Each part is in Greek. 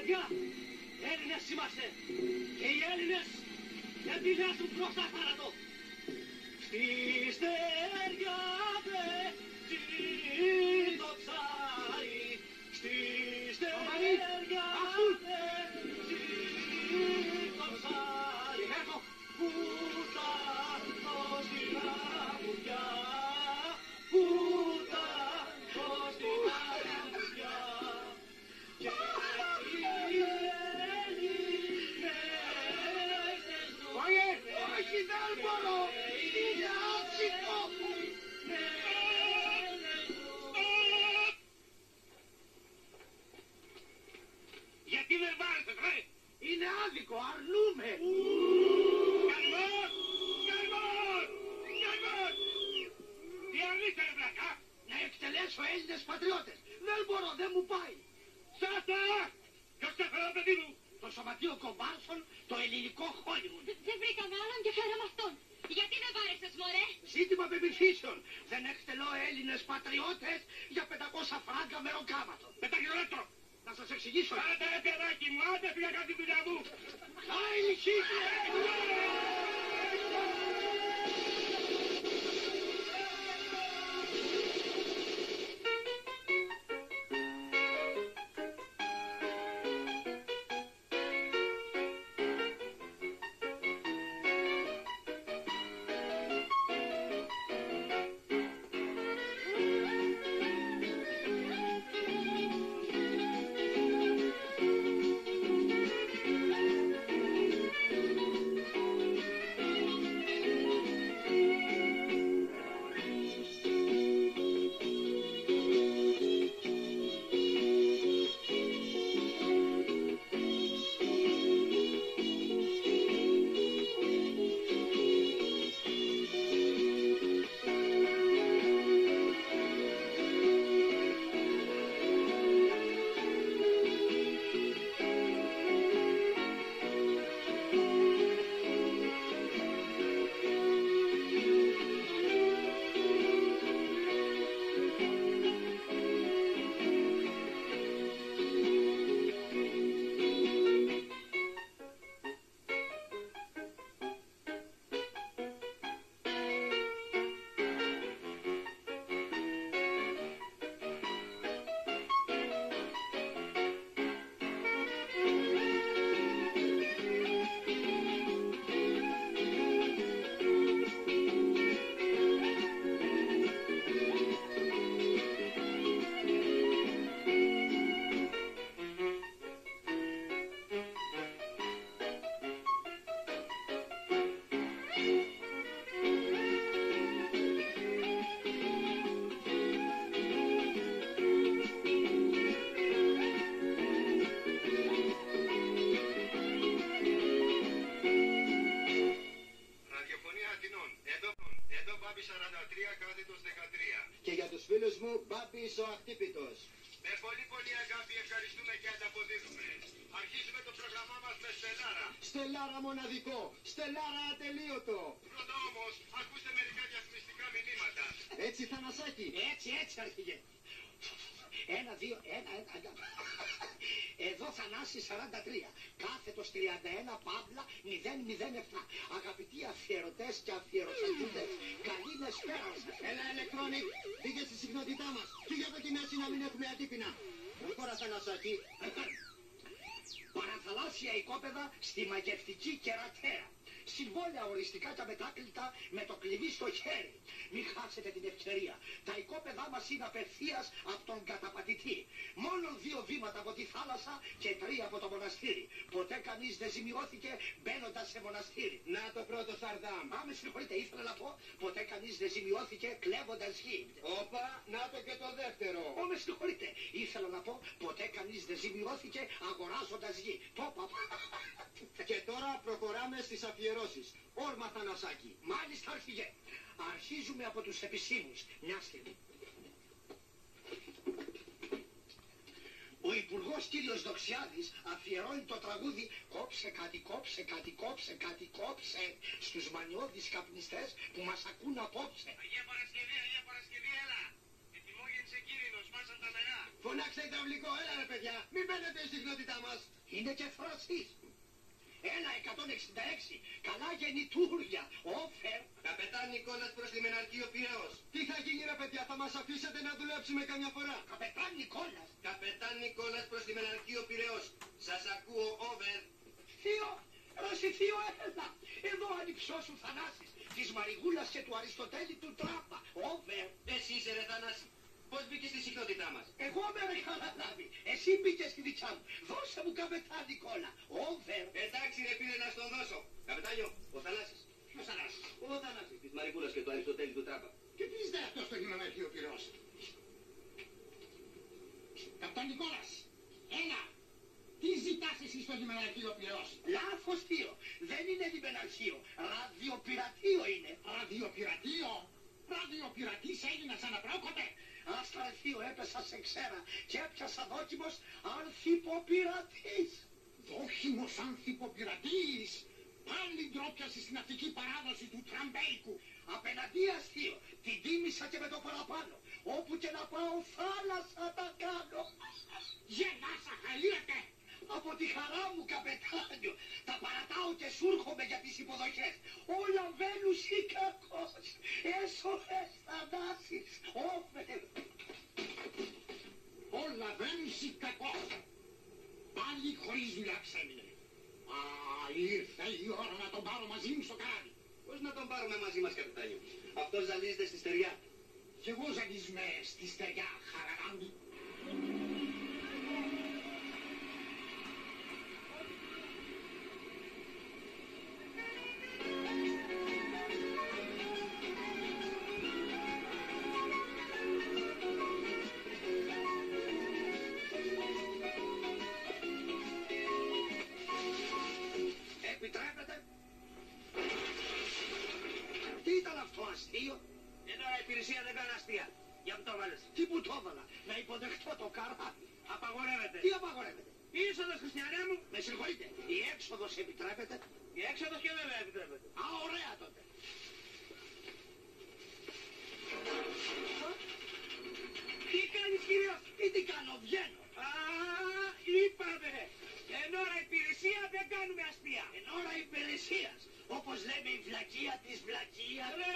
παιδιά, Έλληνες είμαστε και οι Έλληνες δεν πεινάσουν προς τα θάνατο. Στη στεριά το ψάρι, στη στεριά το ψάρι, που θα το στην αμμουδιά, που θα το στην αμμουδιά. Και οι Έλληνες όχι, δεν μπορώ, είναι άψυχο. Γιατί δεν βάρεσαι, ρε! Είναι άδικο, αρνούμε. Καλμός! Καλμός! Καλμός! Τι αρνείσαι, ρε βλάκα! Να εκτελέσω Έλληνες πατριώτες. Δεν μπορώ, δεν μου πάει. Σάτα! Ποιος έφερε το παιδί μου! Το σωματείο κομπάρσων, το ελληνικό Χόλιγουντ. Δεν βρήκαμε άλλον και φέραμε αυτόν. Γιατί δεν βάρεσες, μωρέ? Ζήτημα πεποιθήσεων. Δεν εκτελώ Έλληνες πατριώτες για 500 φράγκα μεροκάματο. Πεταγγελέτρο! Να σας εξηγήσω. Άντε ρε παιδάκι μου, άντε φύγα κάτι τη δουλειά μου! Άι, νυχίσου! Και για τους φίλους μου, Μπάμπης ο Αχτύπητος. Με πολύ πολύ αγάπη ευχαριστούμε και ανταποδίδουμε. Αρχίζουμε το πρόγραμμά μας με Στελάρα. Στελάρα μοναδικό, Στελάρα ατελείωτο. Πρώτα όμως, ακούστε μερικά διαφημιστικά μηνύματα. Έτσι Θανασάκη. Έτσι αρχηγέ. 1, 2, 1. Εδώ Θανάση 43. Κάθετος 31 Παύλα 007. Αγαπητοί αφιερωτές και αφιερωτές, καλή μεσπέρα σας. Έλα ηλεκτρόνικ, πήγε στη συχνότητά μας. Και για δοκιμάσει να μην έχουμε αντίπεινα. Προχώρα Θανασάκη. Παραθαλάσσια οικόπεδα στη μαγευτική Κερατέα. Συμβόλαια οριστικά και αμετάκλητα με το κλειδί στο χέρι. Μην χάσετε την ευκαιρία. Τα οικόπεδά μας είναι απευθείας από τον καταπατητή. Μόνο 2 βήματα από τη θάλασσα και 3 από το μοναστήρι. Ποτέ κανείς δεν ζημιώθηκε μπαίνοντας σε μοναστήρι. Να το πρώτο Σαρδάμ. Με συγχωρείτε, ήθελα να πω, ποτέ κανείς δεν ζημιώθηκε κλέβοντας γη. Όπα, να το και το δεύτερο. Με συγχωρείτε, ήθελα να πω, ποτέ κανείς δεν ζημιώθηκε αγοράζοντας γη. Το είπα. Και τώρα προχωράμε στις αφιερώσεις. Όρμα Θανασάκη. Μάλιστα αρχηγέ. Αρχίζουμε από τους επισήμους. Μια στιγμή. Ο Υπουργός κύριος Δοξιάδης αφιερώνει το τραγούδι «Κόψε κάτι, κόψε κάτι, κόψε κάτι, κόψε» στους μανιώδεις καπνιστές που μας ακούν απόψε. Αγία Παρασκευή, έλα. Ετοιμόγεννησε Κύρινος, μάσαν τα νερά. Φωνάξτε υδραυλικό, έλα ρε παιδιά. Μην μπαίνετε η συχνότητά μας. Είναι και φρασίς. Έλα 166. Καλά γεννητούρια. Όφερ. Καπετάν Νικόλας προς λιμεναρχείο Πειραιώς. Τι θα γίνει ρε παιδιά, θα μας αφήσετε να δουλέψουμε καμιά φορά. Καπετάν Νικόλας. Καπετάν Νικόλας προς λιμεναρχείο Πειραιώς. Σας ακούω, over. Θείο. Ρώση θείο, έλα. Εδώ ανυψώ σου Θανάσης. Της Μαριγούλας και του Αριστοτέλη του Τράπα. Όφερ. Εσύ είσαι ρε Θανάση. Πώς μπήκες στη συχνότητά μας. Εγώ με καταλάβει. Εσύ μπήκες στη δικιά μου. Δώσε μου καπετάν Νικόλα. Όβερ. Εντάξει ρε φίλε να στον δώσω. Καπετάνιο, ο Θανάσης. Ποιος Θανάσης? Ο Θανάσης της Μαρικούλας και του Αριστοτέλη του Τράπα. Και τι ζητάει αυτό στο λιμεναρχείο Πειραιώς. Καπετάν Νικόλας, έλα. Τι ζητάς εσύ στο λιμεναρχείο Πειραιώς. Λάθος θείο. Δεν είναι λιμεναρχείο. Ραδιοπειρατείο είναι. Ραδιοπειρατείο. Ραδιοπειρατής έγινα σαν απρόκοτε. Άστα ρε θείο, έπεσα σε ξέρα και έπιασα δόκιμος ανθιποπειρατής. Δόχημος ανθιποπειρατής. Πάλι ντρόπιασε στην ναυτική παράδοση του Τραμπέικου. Απέναντίας θείο, την τίμησα και με το παραπάνω. Όπου και να πάω θάλασσα τα κάνω. Γελάσα χαΐρετε. Από τη χαρά μου καπετάνιο, τα παρατάω και σούρχομαι για τις υποδοχές. Όλα βαίνουν ή κακός. Έσωες Θανάσης, όφερ. Όλα βαίνουσι κακός. Πάλι χωρίς δουλειά ξέμεινε. Α, ήρθε η ώρα να τον πάρω μαζί μου στο καράβι. Πώς να τον πάρουμε μαζί μας καπετάνιο. Αυτός ζαλίζεται στη στεριά. Κι εγώ ζαλίζουμε στη στεριά χαραγάντη. Επιτρέπετε. Τι ήταν αυτό αστείο? Εδώ η υπηρεσία δεν κάνει αστεία. Για που το βάλες. Τι που το έβαλα, να υποδεχτώ το καράβι. Απαγορεύεται. Τι απαγορεύεται? Η είσοδος χριστιανέ μου. Με συγχωρείτε, η έξοδος επιτρέπεται? Η έξοδος και βέβαια επιτρέπεται. Α, ωραία τότε. Τι κάνεις κύριος. Τι κάνω, βγαίνω. Α, είπαμε. Εν ώρα υπηρεσία δεν κάνουμε αστεία. Εν ώρα υπηρεσίας, όπως λέμε η βλακεία της βλακείας. Ρε,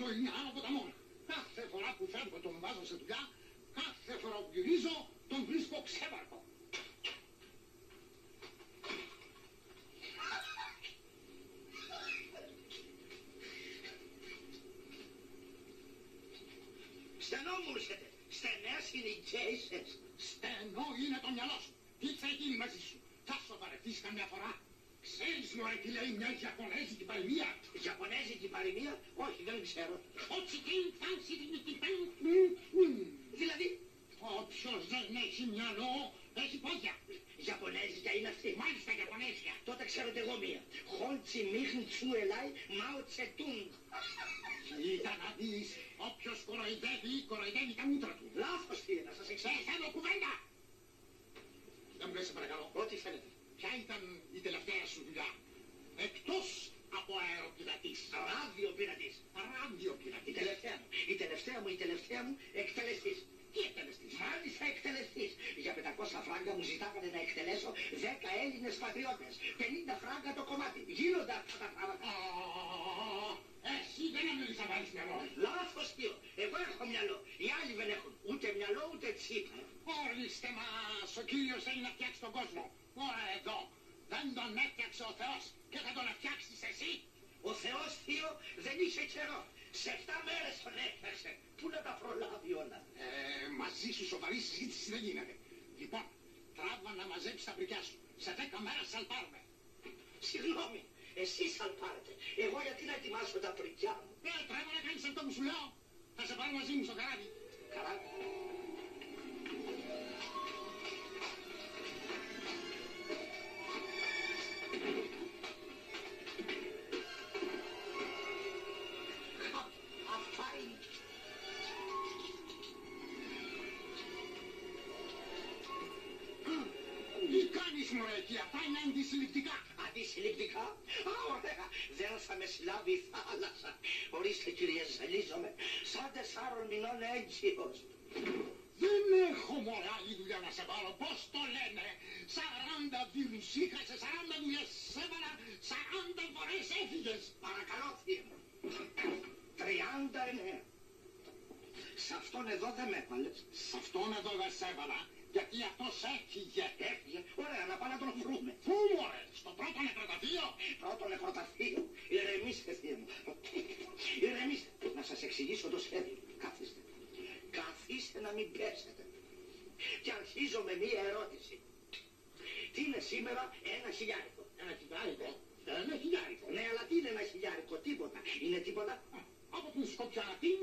Αυτό είναι άλλο ποταμόν. Κάθε φορά που φεύγω τον βάζω σε δουλειά, κάθε φορά που γυρίζω τον βρίσκω ξέβαρκο. Στενό μου έρχεται. Στενές είναι οι κέισες. Στενό είναι το μυαλό σου. Τι θα γίνει μαζί σου. Θα σοβαρευτείς καμιά φορά. Ξέρεις μωρέ τι λέει μια Ιαπωνέζικη παροιμία. Ιαπωνέζικη παροιμία? Όχι, δεν ξέρω. Όχι την φάνση την Δηλαδή, όποιος δεν έχει μυαλό έχει πόδια. Ιαπωνέζικα είναι αυτή. Μάλιστα Ιαπωνέζικα. Τότε ξέρετε εγώ μία. Χόλτσι μίχνη τσου ελάι Μάο Τσετούγκ. Κοίτα να δεις, όποιος κοροϊδεύει τα μούτρα του. Λάθος τι είναι, να σας εξηγήσω. Θέλω κουβέντα. Δεν μου λες σε παρακαλώ. Ό,τι φαίνεται. Ποια ήταν η τελευταία σου δουλειά. Εκτός από αεροπειρατής. Ραδιοπειρατής. Ραδιοπειρατής. Η τελευταία μου εκτελεστής. Τι εκτελεστής. Μάλιστα εκτελεστής. Για 500 φράγκα μου ζητάγανε να εκτελέσω 10 Έλληνες πατριώτες. 50 φράγκα το κομμάτι. Γίνονται αυτά τα πράγματα. Εσύ Εσύ δεν νομίζεις να βάλεις μυαλό. Λάθος θείο. Εγώ έχω μυαλό. Οι άλλοι δεν έχουν ούτε μυαλό ούτε τσίπα. Ορίστε μας, ο Κύριος θέλει να φτιάξει τον κόσμο. Ωραία εδώ. Δεν τον έφτιαξε ο Θεός και θα τον φτιάξεις εσύ. Ο Θεός θείο δεν είχε καιρό. Σε 7 μέρες τον έφτιαξε. Πού να τα προλάβει όλα. Μαζί σου σοβαρή συζήτηση δεν γίνεται. Λοιπόν, τράβα να μαζέψεις τα πρικιά σου. Σε 10 μέρες σαλπάρουμε. Συγγνώμη, εσείς σαλπάρετε. Εγώ γιατί να ετοιμάσω τα πρικιά μου. Τράβα να κάνεις αυτό που σου λέω. Θα σε πάρω μαζί μου στο καράβι. Καράβι. Αυτά είναι. Τι κάνεις μωρέ εκεί, αυτά είναι αντισυλληπτικά. Αντισυλληπτικά. Α, ωραία. Δεν θα με συλλάβει η θάλασσα. Ορίστε κύριε, ζαλίζομαι. Σαν 4 μηνών έγκυος. Δεν έχω μωρέ άλλη δουλειά να σε πάρω. Πώς το λένε. 40 βίρους είχασε, 40 δουλειές έβαλα, 40 φορές έφυγες. Παρακαλώ θείο μου. 39. Σε αυτόν εδώ δεν με έβαλες. Σ' αυτόν εδώ δεν σε έβαλα, γιατί αυτός έφυγε. Έφυγε. Ωραία, να πάμε να τον βρούμε. Πού μωρέ, στο πρώτο νεκροταφείο. Πρώτο νεκροταφείο. Ηρεμήστε θείο μου. Ηρεμήστε. Να σας εξηγήσω το σχέδιο. Καθίστε. Καθίστε να μην πέσετε. Και αρχίζω με μία ερώτηση. Τι είναι σήμερα 1 χιλιάρικο. 1 χιλιάρικο. 1 χιλιάρικο. Ναι, αλλά τι είναι 1 χιλιάρικο. Τίποτα. Είναι τίποτα. Από την σκοπιά την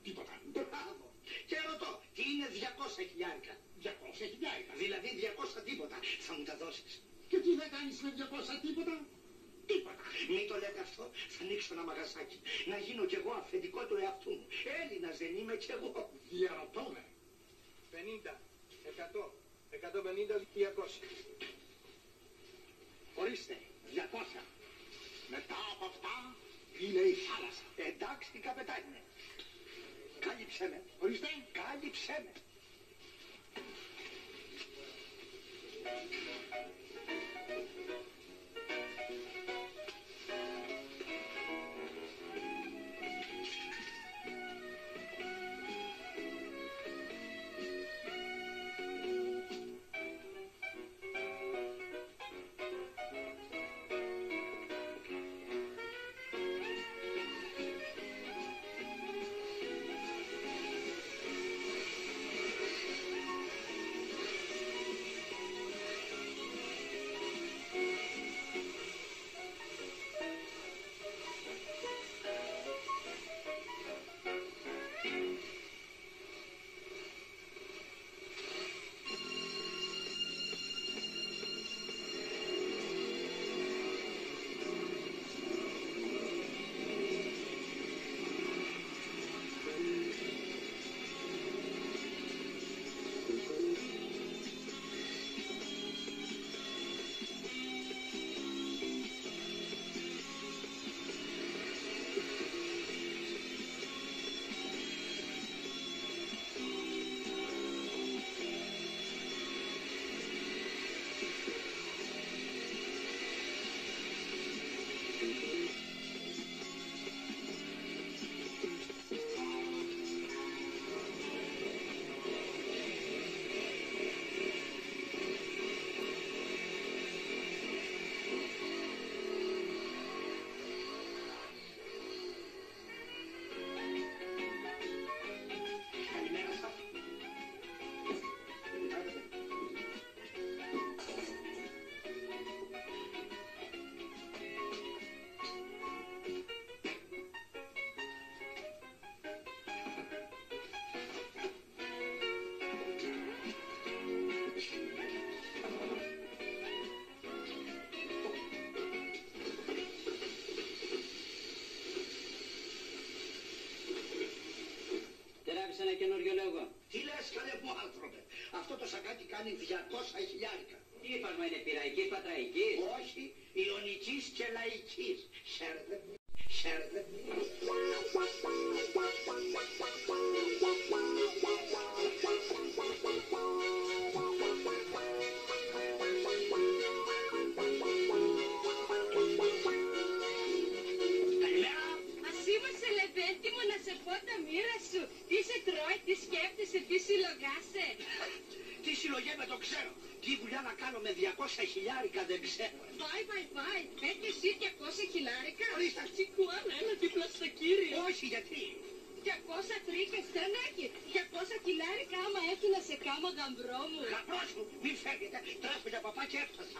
τίποτα. Μπράβο. Και ρωτώ, τι είναι 200 χιλιάρικα. 200 χιλιάρικα. Δηλαδή 200 τίποτα. Θα μου τα δώσεις. Και τι θα κάνεις με 200 τίποτα. Τίποτα. Μην το λέτε αυτό, θα ανοίξω ένα μαγαζάκι. Να γίνω κι εγώ αφεντικό του εαυτού μου. Έλληνας δεν είμαι κι εγώ. Διαρωτώ με. 50, 100, 150, 200. Ορίστε, 200. Μετά από αυτά είναι η θάλασσα. Εντάξει, καπετάνιε. Κάλυψέ με. Ορίστε. Κάλυψέ με. Ένα καινούριο λόγο. Τι λες καλέ μου άνθρωπε. Αυτό το σακάκι κάνει 200 χιλιάρικα. Τι είπασμα είναι πειραϊκής, πατραϊκής. Όχι, ιωνικής και λαϊκής. Χαίρετε. Χαίρετε. Μας είμαστε σου. Τι σε τρώει, τι σκέφτεσαι, τι συλλογάσαι. Τι συλλογέμαι το ξέρω. Τι δουλειά να κάνω με 200 χιλιάρικα δεν ξέρω. Πάει. Έχει εσύ 200 χιλιάρικα. Ορίστε. Τσικουάνα, ένα δίπλα στο κύριο. Όχι, γιατί. 200 τρίκες δεν έχει. 200 χιλιάρικα άμα έχει να σε κάμα γαμπρό μου. Γαμπρός μου, μην φεύγετε. Τρέχω για παπά και έφτασα.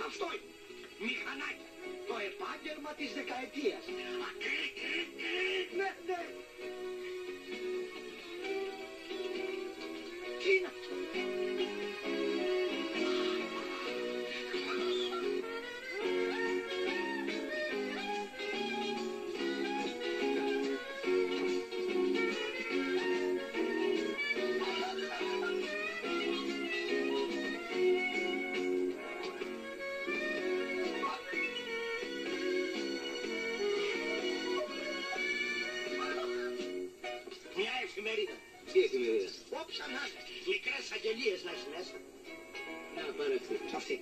Αυτό είναι. Μηχανάκια. Το επάγγελμα της δεκαετίας. Ναι. Τι είναι αυτό. Μια εφημερίδα. Τι εφημερίδα. Όποια να είναι. Μικρές αγγελίες να έχει μέσα. Να πάρε αυτή. Αυτή.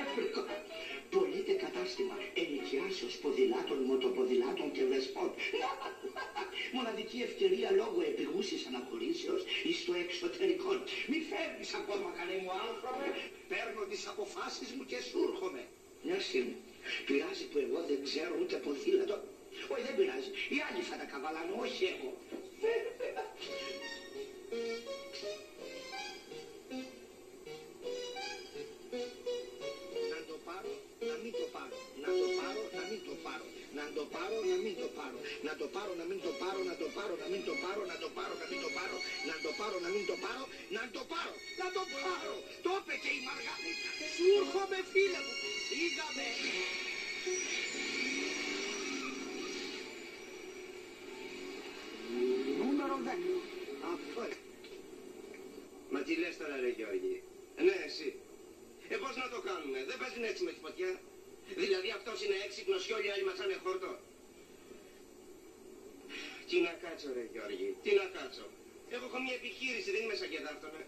Έφρικα. Πωλείται κατάστημα ενοικιάσεως ποδηλάτων, μοτοποδηλάτων και βεσπών. Μοναδική ευκαιρία λόγω επιγούσης αναχωρήσεως εις το εξωτερικό. Μη φεύγεις ακόμα, καλέ μου άνθρωπε. Παίρνω τις αποφάσεις μου και σου έρχομαι. Μια στιγμή. Πειράζει που εγώ δεν ξέρω ούτε ποδήλατο. Όχι, δεν πειράζει. Οι άλλοι θα τα καβαλάνε, όχι εγώ. Να το πάρω, να μην το πάρω. Να το πάρω, να μην το πάρω. Να το πάρω, να μην το πάρω. Να το πάρω, να μην το πάρω. Να το πάρω, να μην το πάρω. Να το πάρω, να μην το πάρω. Να το πάρω, να μην το πάρω. Να το πάρω, να το πάρω. Το είπε και η Μαργαρίτα. Σου έρχομαι, φίλε μου. Φύγαμε. Νούμερο 10. Αυτό είναι. Μα τι λες τώρα ρε Γιώργη. Ναι εσύ. Πώς να το κάνουμε. Δεν παίζουν έτσι με τη φωτιά. Δηλαδή αυτός είναι έξυπνος και όλοι οι άλλοι ματσάνε χόρτο. Τι να κάτσω ρε Γιώργη. Τι να κάτσω. Έχω μια επιχείρηση, δεν είμαι σαν και δάφτωνα.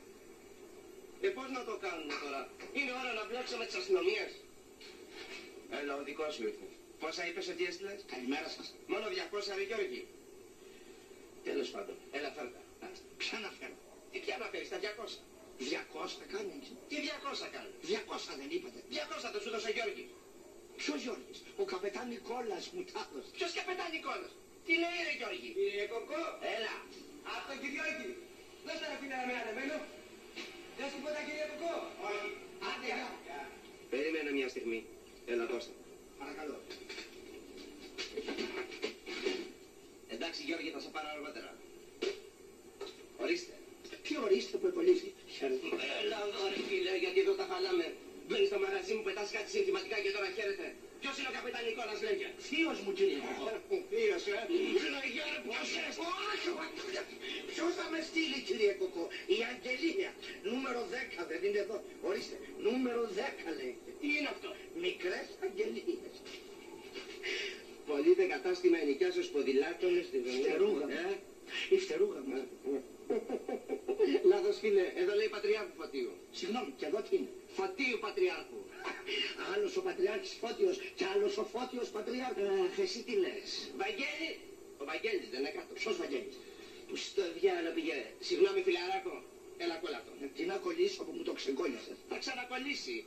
Πώς να το κάνουμε τώρα. Είναι ώρα να μπλέξουμε τις αστυνομίες. Έλα ο δικός σου ήρθε. Πόσα είπες ότι έστειλες. Καλημέρα σας. Μόνο 200 ρε Γιώργη. Τέλος πάντων. Έλα φέρτα. Ποια να φέρω. Τι πια να φέρεις τα 200. 200 κάνει. Τι 200 κάνει. 200 δεν είπατε. 200 το σου δώσε Γιώργη. Ποιος Γιώργης. Ο καπετάν Νικόλας μου τα έδωσε. Ποιος καπετάν Νικόλας. Τι λέει ρε Γιώργη. Κύριε Κοκό, Έλα. από τον Κυριώκη. Δώστε να πίνει ένα με ανεμένο. Δεν σου τίποτα κύριε Κοκό. Όχι. Άντε, γεια. Περίμενε μια στιγμή. Έλα Κώστα. Παρακαλώ. Εντάξει Γιώργη θα σε πάρω αργότερα. Ορίστε. Τι ορίστε που επολύσει. Χαίρετε. Έλα εδώ ρε φίλε γιατί εδώ τα χαλάμε. Μπαίνεις στο μαγαζί μου, πετάς κάτι συνθηματικά και τώρα χαίρεται. Ποιος είναι ο καπετάν Νικόλας λέγε. Θείος μου κύριε Κοκό. Θείος Ποιος θα με στείλει κύριε Κοκό. Η Αγγελία. Νούμερο 10 δεν είναι εδώ. Ορίστε. Νούμερο 10 λέει. Τι είναι αυτό. Μικρές αγγελίες. Πωλείται κατάστημα ενοικιάσεως ποδηλάτων στη Φτερούγα μου. Η φτερούγα μου. Λάθος φίλε, εδώ λέει Πατριάρχου Φωτίου. Συγγνώμη, και εδώ τι είναι. Φωτίου Πατριάρχου. Άλλος ο Πατριάρχης Φώτιος και άλλος ο Φώτιος Πατριάρχος. Αχ, εσύ τι λες. Βαγγέλη. Ο Βαγγέλης δεν είναι κάτω. Ποιος Βαγγέλης. Που στο διάλογο πήγε. Συγγνώμη φιλαράκο. Έλα κόλλα αυτό. Τι να κολλήσω που μου το ξεκόλλιασες. Θα ξανακολλήσει.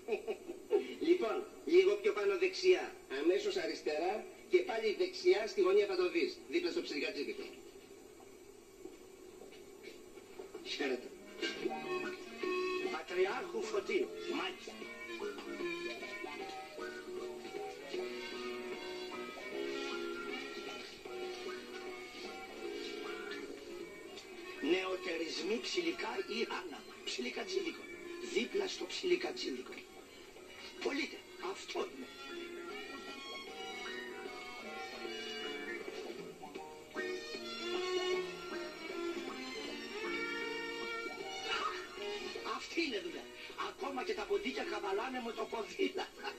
Λοιπόν, λίγο πιο πάνω δεξιά. Αμέσως αριστερά και πάλι δεξιά στη γωνία θα το δεις. Δίπλα στο ψιλικατζίκι του. Χαίρετε. Πατριάρχου Φωτίου. Μάλιστα. Νεοτερισμοί ψηλικά ή άναμα. Ψιλικατζίδικο. Δίπλα στο ψιλικατζίδικο. Πολύτε. Αυτό είναι. Αυτή είναι δουλειά. Ακόμα και τα ποντίκια καβαλάνε με το ποδήλατα.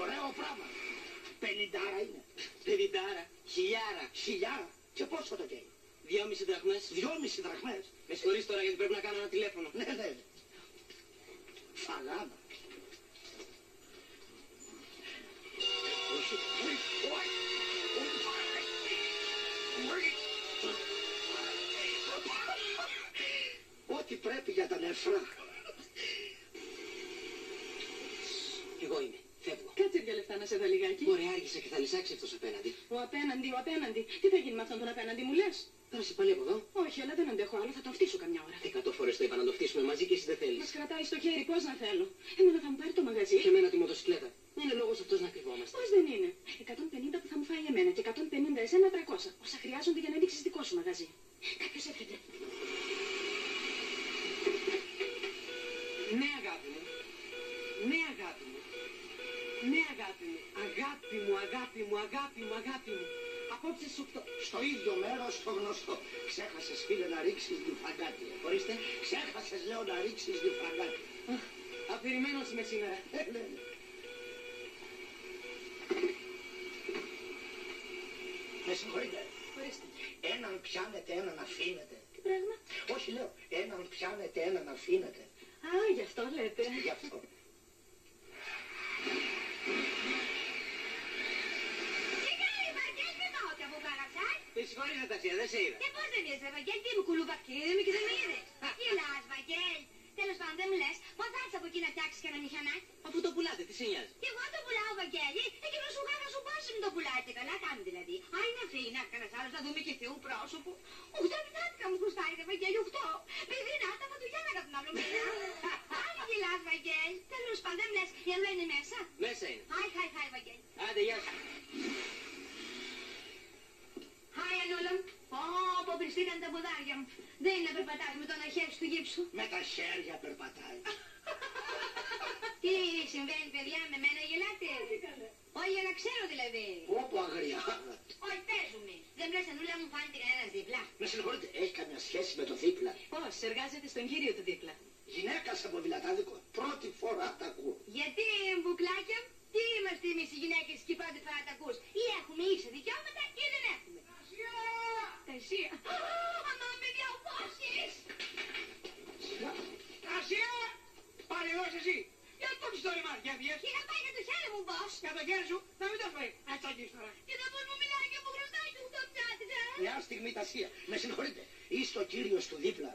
Ωραίο πράγμα. 50 είναι. 50, χιλιάρα. Χιλιάρα. Και πόσο το καίει? 2,5 δραχμές. 2,5 δραχμές. Με συγχωρείς τώρα γιατί πρέπει να κάνω ένα τηλέφωνο. Ναι, ναι. Φαλάνα. Όχι, ό,τι πρέπει για τα νεφρά. Εγώ είμαι. Φεύγω. Κάτσε 2 λεπτά να σε δω λιγάκι. Ωραία, άργησα και θα λυσάξει αυτός απέναντι. Ο απέναντι. Τι θα γίνει με αυτόν τον απέναντι, μου λες? Πέρασε πάλι από εδώ. Όχι, αλλά δεν αντέχω άλλο, θα τον φτύσω καμιά ώρα. 100 φορές το είπα να το φτύσουμε μαζί και εσύ δεν θέλεις. Μας κρατάει στο χέρι, πώς να θέλω? Εμένα θα μου πάρει το μαγαζί. Και εμένα τη μοτοσυκλέτα. Είναι λόγος αυτός να κρυβόμαστε. Πώς δεν είναι? 150 που θα μου φάει εμένα και 150 εσένα 300. Όσα χρειάζονται για να ανοίξεις δικό σου μαγαζί. Κάποιος έρχεται. Ναι, αγάπη μου. Ναι, αγάπη μου. Ναι, αγάπη μου. Αγάπη μου, αγάπη μου, αγάπη μου, αγάπη μου. Απόψε σου Στο ίδιο μέρος το γνωστό. Ξέχασες, φίλε, να ρίξεις τη φραγκάτη. Ορίστε. Ξέχασες, λέω, να ρίξεις τη φραγκάτη. Αφηρημένος είμαι σήμερα. Ναι. Με συγχωρείτε. Ορίστε. Έναν πιάνετε, έναν αφήνετε. Τι πράγμα? Όχι, λέω, έναν πιάνετε, έναν αφήνετε. Α, γι' αυτό λέτε. Γι' αυτό. Με συγχωρείς, Νατασία, δεν σε είδα. Και πώς δεν είσαι, Βαγγέλη, τι μου κουλουβακτήρι μου και δεν με είδες. Γελάς, Βαγγέλη. Τέλος πάντων, δεν μου λες, πώς θα έρθεις από εκεί να φτιάξεις και ένα μηχανάκι? Αφού το πουλάτε, τι σε νοιάζει. Και εγώ το πουλάω, Βαγγέλη. Εκείνο σου γάμα σου πώς μου το πουλάτε. Καλά κάνει δηλαδή. Α, είναι αφήνα, κανένας άλλος να δούμε και θεού πρόσωπο. 8 λεπτάτικα μου χρωστάει, Βαγγέλη, 8. Παιδί να τα φατουγιάνα κατά τον άλλο μήνα. Άντε γελάς, Βαγγέλη. Τέλος πάντων, δεν μου λες, η Ανούλα είναι μέσα? Μέσα είναι. Χάι, Βαγγέλη. Άντε, γεια σου. Χάι, Ανούλα μου. Πω, πριστήκαν τα ποδάρια μου. Δεν είναι να περπατάς με το ένα χέρι του γύψου. Με τα χέρια περπατάει. Τι συμβαίνει, παιδιά, με μένα γελάτε? Όχι, για να ξέρω δηλαδή. Όπου αγριά. Όχι, παίζουμε. Δεν λες, Ανούλα μου, φάνηκε κανένας δίπλα? Με συγχωρείτε, έχει καμιά σχέση με το δίπλα? Πώς, εργάζεται στον κύριο του δίπλα. Γυναίκα σε ποδηλατάδικο, πρώτη φορά τα ακούω. Γιατί, μπουκλάκια, τι είμαστε εμείς οι γυναίκες και πρώτη φορά τα ακούς? Ή έχουμε ίσα δικαιώματα ή δεν έχουμε. Τασία! Αμά, παιδιά, ο Φώσης! Ασία! Πάλι εδώ είσαι εσύ. Γιατί το έχεις το ρημάδι, για βγες. Είχα πάει για το χέρι μου, Μπος. Για το χέρι σου, να μην το φέρει. Ας το αγγίσεις τώρα. Και δεν μπορεί μου μιλάει και από χρωστάει του το πιάτησα. Μια στιγμή Τασία, με συγχωρείτε, είσαι ο κύριος του δίπλα?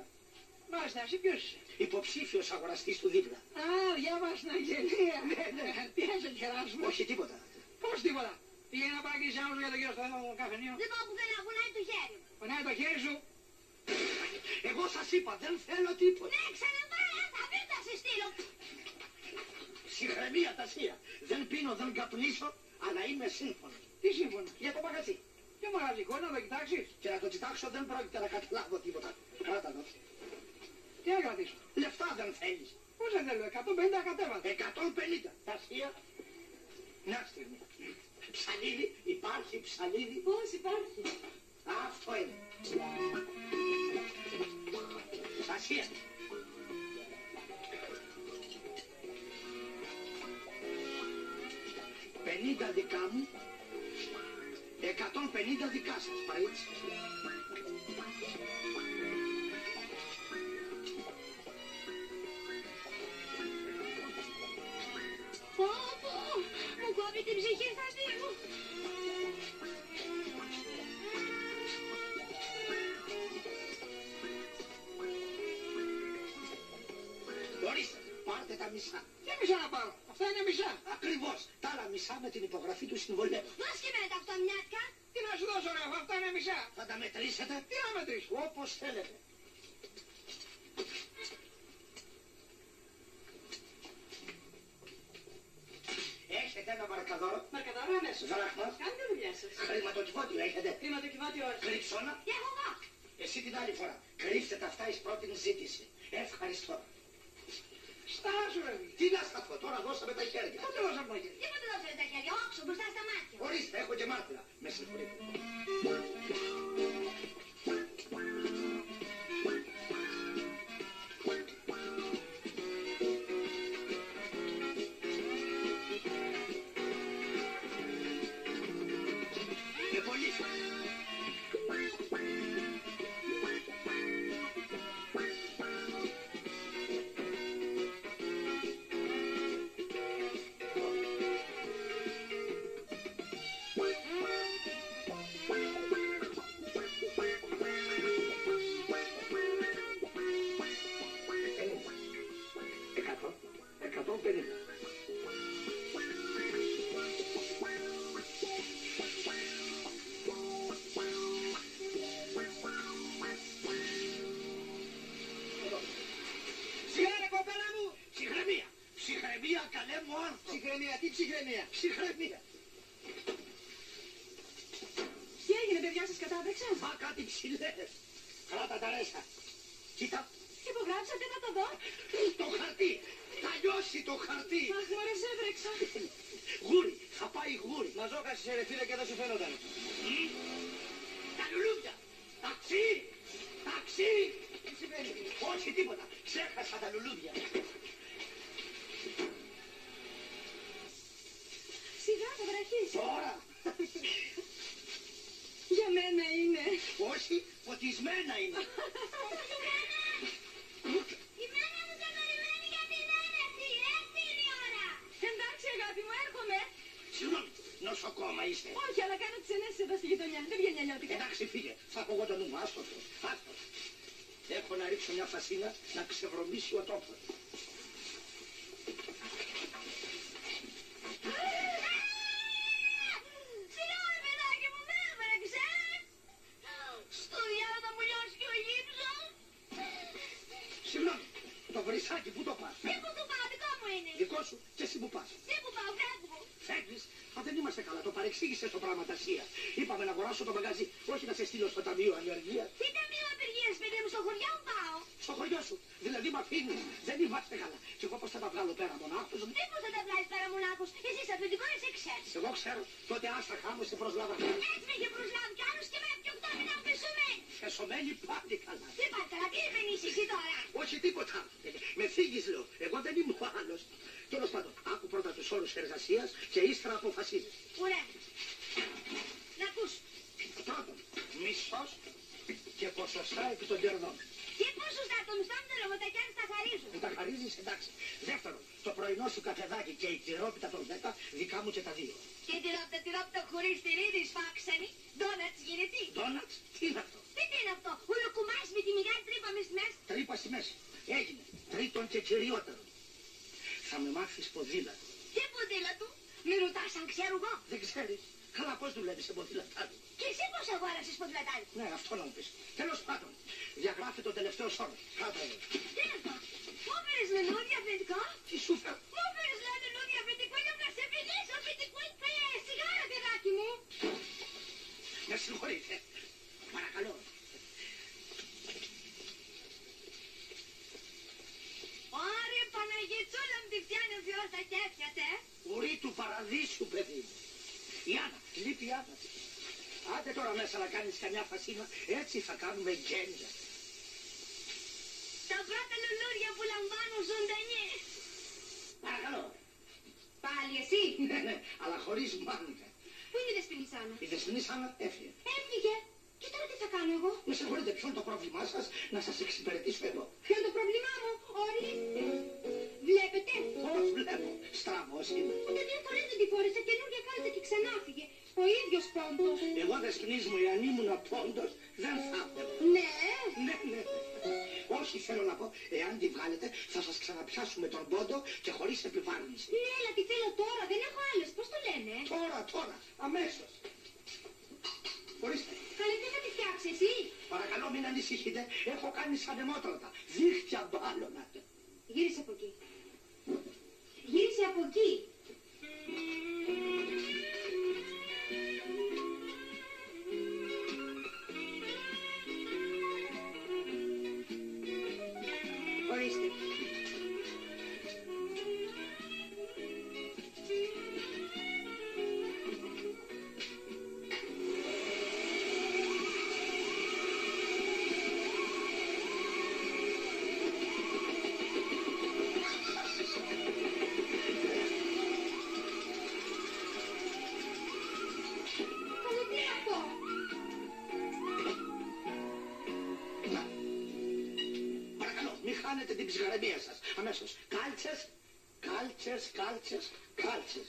Μάλιστα, εσύ ποιος είσαι? Υποψήφιος αγοραστής του δίπλα. Α, διάβασα την αγγελία. Ναι. Τι είσαι, Γεράσιμο? Όχι τίποτα. Πώς τίποτα. Πήγαινε να παραγγείλεις άμεσο για τον κύριο στο καφενείο. Δεν πάω πουθενά, πονάει το χέρι μου. Πονάει το χέρι σου. Εγώ σας είπα, δεν θέλω τίποτα. Ναι, ξαναπάει, θα μην τα σε στείλω. Συγχρεμία Τασία. Δεν πίνω, δεν καπνίσω, αλλά είμαι σύμφωνος. Τι σύμφωνα. Για το μαγαζί. Και μαγαζικό να το κοιτάξεις. Και να το κοιτάξω δεν πρόκειται να καταλάβω τίποτα. Κράτα το. Τι να κρατήσω. Λεφτά δεν θέλεις. Πώς δεν θέλω, 150 κατέβατα. 150. Τασία. Μια στιγμή. Ψαλίδι, υπάρχει ψαλίδι. Πώς υπάρχει? Αυτό είναι. Τασία. «50 δικά μου, 150 δικά σας, παρήτσι». Πω, μου κόβει την ψυχή θα δίνω. Ορίστε, πάρτε τα μισά. Τι μισά να πάρω. Αυτά είναι μισά. Ακριβώς, τα άλλα μισά με την υπογραφή του συμβολέου. Δώσ' και με τα αυτομοιάτικα. Τι να σου δώσω ρε, αυτά είναι μισά. Θα τα μετρήσετε Τι να μετρήσω. όπως θέλετε. Έχετε ένα μαρκαδόρο. Μαρκαδόρο. Χρηματοκιβώτιο έχετε. Χρηματοκιβώτιο όχι. Κρυψώνα. Έχω εγώ. Εσύ την άλλη φορά. Κρύψτε τα αυτά εις πρώτην ζήτηση. Ευχαριστώ. Στάσου ρε. Τι να σταθώ, τώρα δώσαμε τα χέρια. Πότε δώσαμε τα χέρια. Τι μου το δώσετε τα χέρια, όξο μπροστά στα μάτια. Ορίστε, έχω και μάρτυρα. Με συγχωρείτε. Με πολύ. Σιγάρε κοπέλα μου. Ψυχραιμία. Ψυχραιμία, καλέ μου άνθρωπο. Ψυχραιμία, τι ψυχραιμία. Ψυχραιμία. Τι έγινε, παιδιά, σας κατάδεξαν. Μα κάτι ψηλές. Κράτα τα ρέστα. Κοίτα. Υπογράψατε να το δω. Το χαρτί. Θα λιώσει το χαρτί. Αχ, μωρέ, ζέβρεξα. Γούρι. Θα πάει γούρι. Μαζόκασες ρε φίλε και δεν σου φαίνονταν. Τα λουλούδια. Ταξί. Ταξί. Τι συμβαίνει. Όχι τίποτα. Ξέχασα τα λουλούδια. Σιγά θα βραχείς. Τώρα. Για μένα είναι. Όχι. Ποτισμένα είναι. Η μάνα μου σε περιμένει για την άνεση. Έτσι είναι η ώρα. Εντάξει, αγάπη μου, έρχομαι. Συγγνώμη. Νοσοκόμα είστε. Όχι, αλλά κάνω τις ενέσεις εδώ στη γειτονιά. Δεν βγαίνει αλλιώτικα. Εντάξει, φύγε. Θα πω εγώ το νου μου. Άστο το. Άστο. Έχω να ρίξω μια φασίνα να ξεβρωμίσει ο τόπος. Συγγνώμη παιδάκι μου, με έβρεξες. Στο διάλογο θα μου λιώσει και ο γύψος. Συγγνώμη. Το βρυσάκι που το πας. Τι που του πάω, δικό μου είναι. Δικό σου και εσύ που πας. Τι που πάω, φεύγω. Φεύγεις. Α, δεν είμαστε καλά. Το παρεξήγησες το πράγμα τασία. Είπαμε να αγοράσω το μαγαζί. Όχι να σε στείλω στο ταμείο ανεργία. Τι ταμείο απεργίας, παιδί μου, στο χωριό μου πάω. Στο χωριό σου. Δηλαδή μ' αφήνεις. Δεν είμαστε καλά. Και εγώ πώς θα τα βγάλω πέρα μονάχος μου. Τι πώς θα τα βγάλεις πέρα μονάχος. Εσύ είσαι αφεντικό, εσύ ξέρεις. Εγώ ξέρω. Τότε άστα χάμω σε προσλάβα. Έτσι με είχε προσλάβει κι άλλος και με έπιε 8 μήνα πεσωμένη. Χεσομένη πάλι καλά. Τι πας καλά, τι είπε εσύ τώρα. Όχι τίποτα. Με φύγεις λέω. Εγώ δεν είμαι ο άλλος. Τέλος πάντων, άκου πρώτα τους όρους εργασίας και ύστερα αποφασίζεις. Ωραία. Να ακούς. Πρώτον, μισθός και ποσοστά επί των κερδών. Τι ποσοστά το μισθό μου θέλω, μου τα κέρδη τα χαρίζω. Μου τα χαρίζεις, εντάξει. Δεύτερον, το πρωινό σου καφεδάκι και η τυρόπιτα των 10 δικά μου και τα δύο. Και τυρόπιτα χωρίς τυρίδι, σφάξενη. Ντόνατς γίνεται. Ντόνατς, τι είναι αυτό. Τι είναι αυτό, ουλοκουμάς με τη μεγάλη τρύπα μες στη μέση. Τρύπα στη μέση. Έγινε. Τρίτον και κυριότερο. Θα με μάθεις ποδήλατο. Τι ποδήλατο, μη ρωτάς αν ξέρω εγώ. Δεν ξέρεις. Καλά πώς δουλεύεις σε ποδήλατάρι. Και εσύ πώς αγόρασες ποδηλατάρι. Ναι, αυτό να μου πεις. Τέλος πάντων, διαγράφει το τελευταίο όρο. Κάτω εδώ. Τι είναι αυτό, μου έφερες λουλούδια αφεντικό. Τι σου φέρω. Μου έφερες λουλούδια αφεντικό για να σε φιλήσω αφεντικό. Σιγάρα παιδάκι μου. Με συγχωρείτε. Παρακαλώ. Ωρε Παναγιτσούλα μου τη φτιάνει ο Θεός τα κέφια τε. Ουρή του παραδείσου, παιδί μου. Η Άννα, λείπει η Άννα. Άντε τώρα μέσα να κάνεις καμιά φασίνα, έτσι θα κάνουμε γκένια. Τα πρώτα λουλούδια που λαμβάνω ζωντανή. Παρακαλώ. Πάλι εσύ. Ναι, ναι, αλλά χωρίς μάνικα. Πού είναι η Δεσποινής Άννα. Η Δεσποινής Άννα έφυγε. Έφυγε. Και τώρα τι θα κάνω εγώ. Με συγχωρείτε, ποιο είναι το πρόβλημά σας, να σας εξυπηρετήσω εγώ. Ποιο είναι το πρόβλημά μου. Ορίστε. Βλέπετε. Πώς βλέπω, στραβός είμαι. Ούτε μια φορά δεν τη φόρεσα, καινούργια κάλτσα και ξανά φύγε. Ο ίδιος πόντος. Εγώ Δεσποινής μου, εάν ήμουν πόντος, δεν θα έφευγα. Ναι. Ναι, ναι. Όχι, θέλω να πω, εάν τη βγάλετε, θα σας ξαναπιάσουμε τον πόντο και χωρίς επιβάρυνση. Ναι, αλλά τη θέλω τώρα. Δεν έχω άλλες. Πώς το λένε. Τώρα, αμέσως. Ορίστε. Αλλά δεν θα τη φτιάξει εσύ. Παρακαλώ μην ανησυχείτε, έχω κάνει σαν αιμότρωτα. Δίχτυα μπάλωνα. Γύρισε από εκεί. Γύρισε από εκεί. κάνετε την ψυχραιμία σας. Αμέσως. Κάλτσες, κάλτσες, κάλτσες, κάλτσες.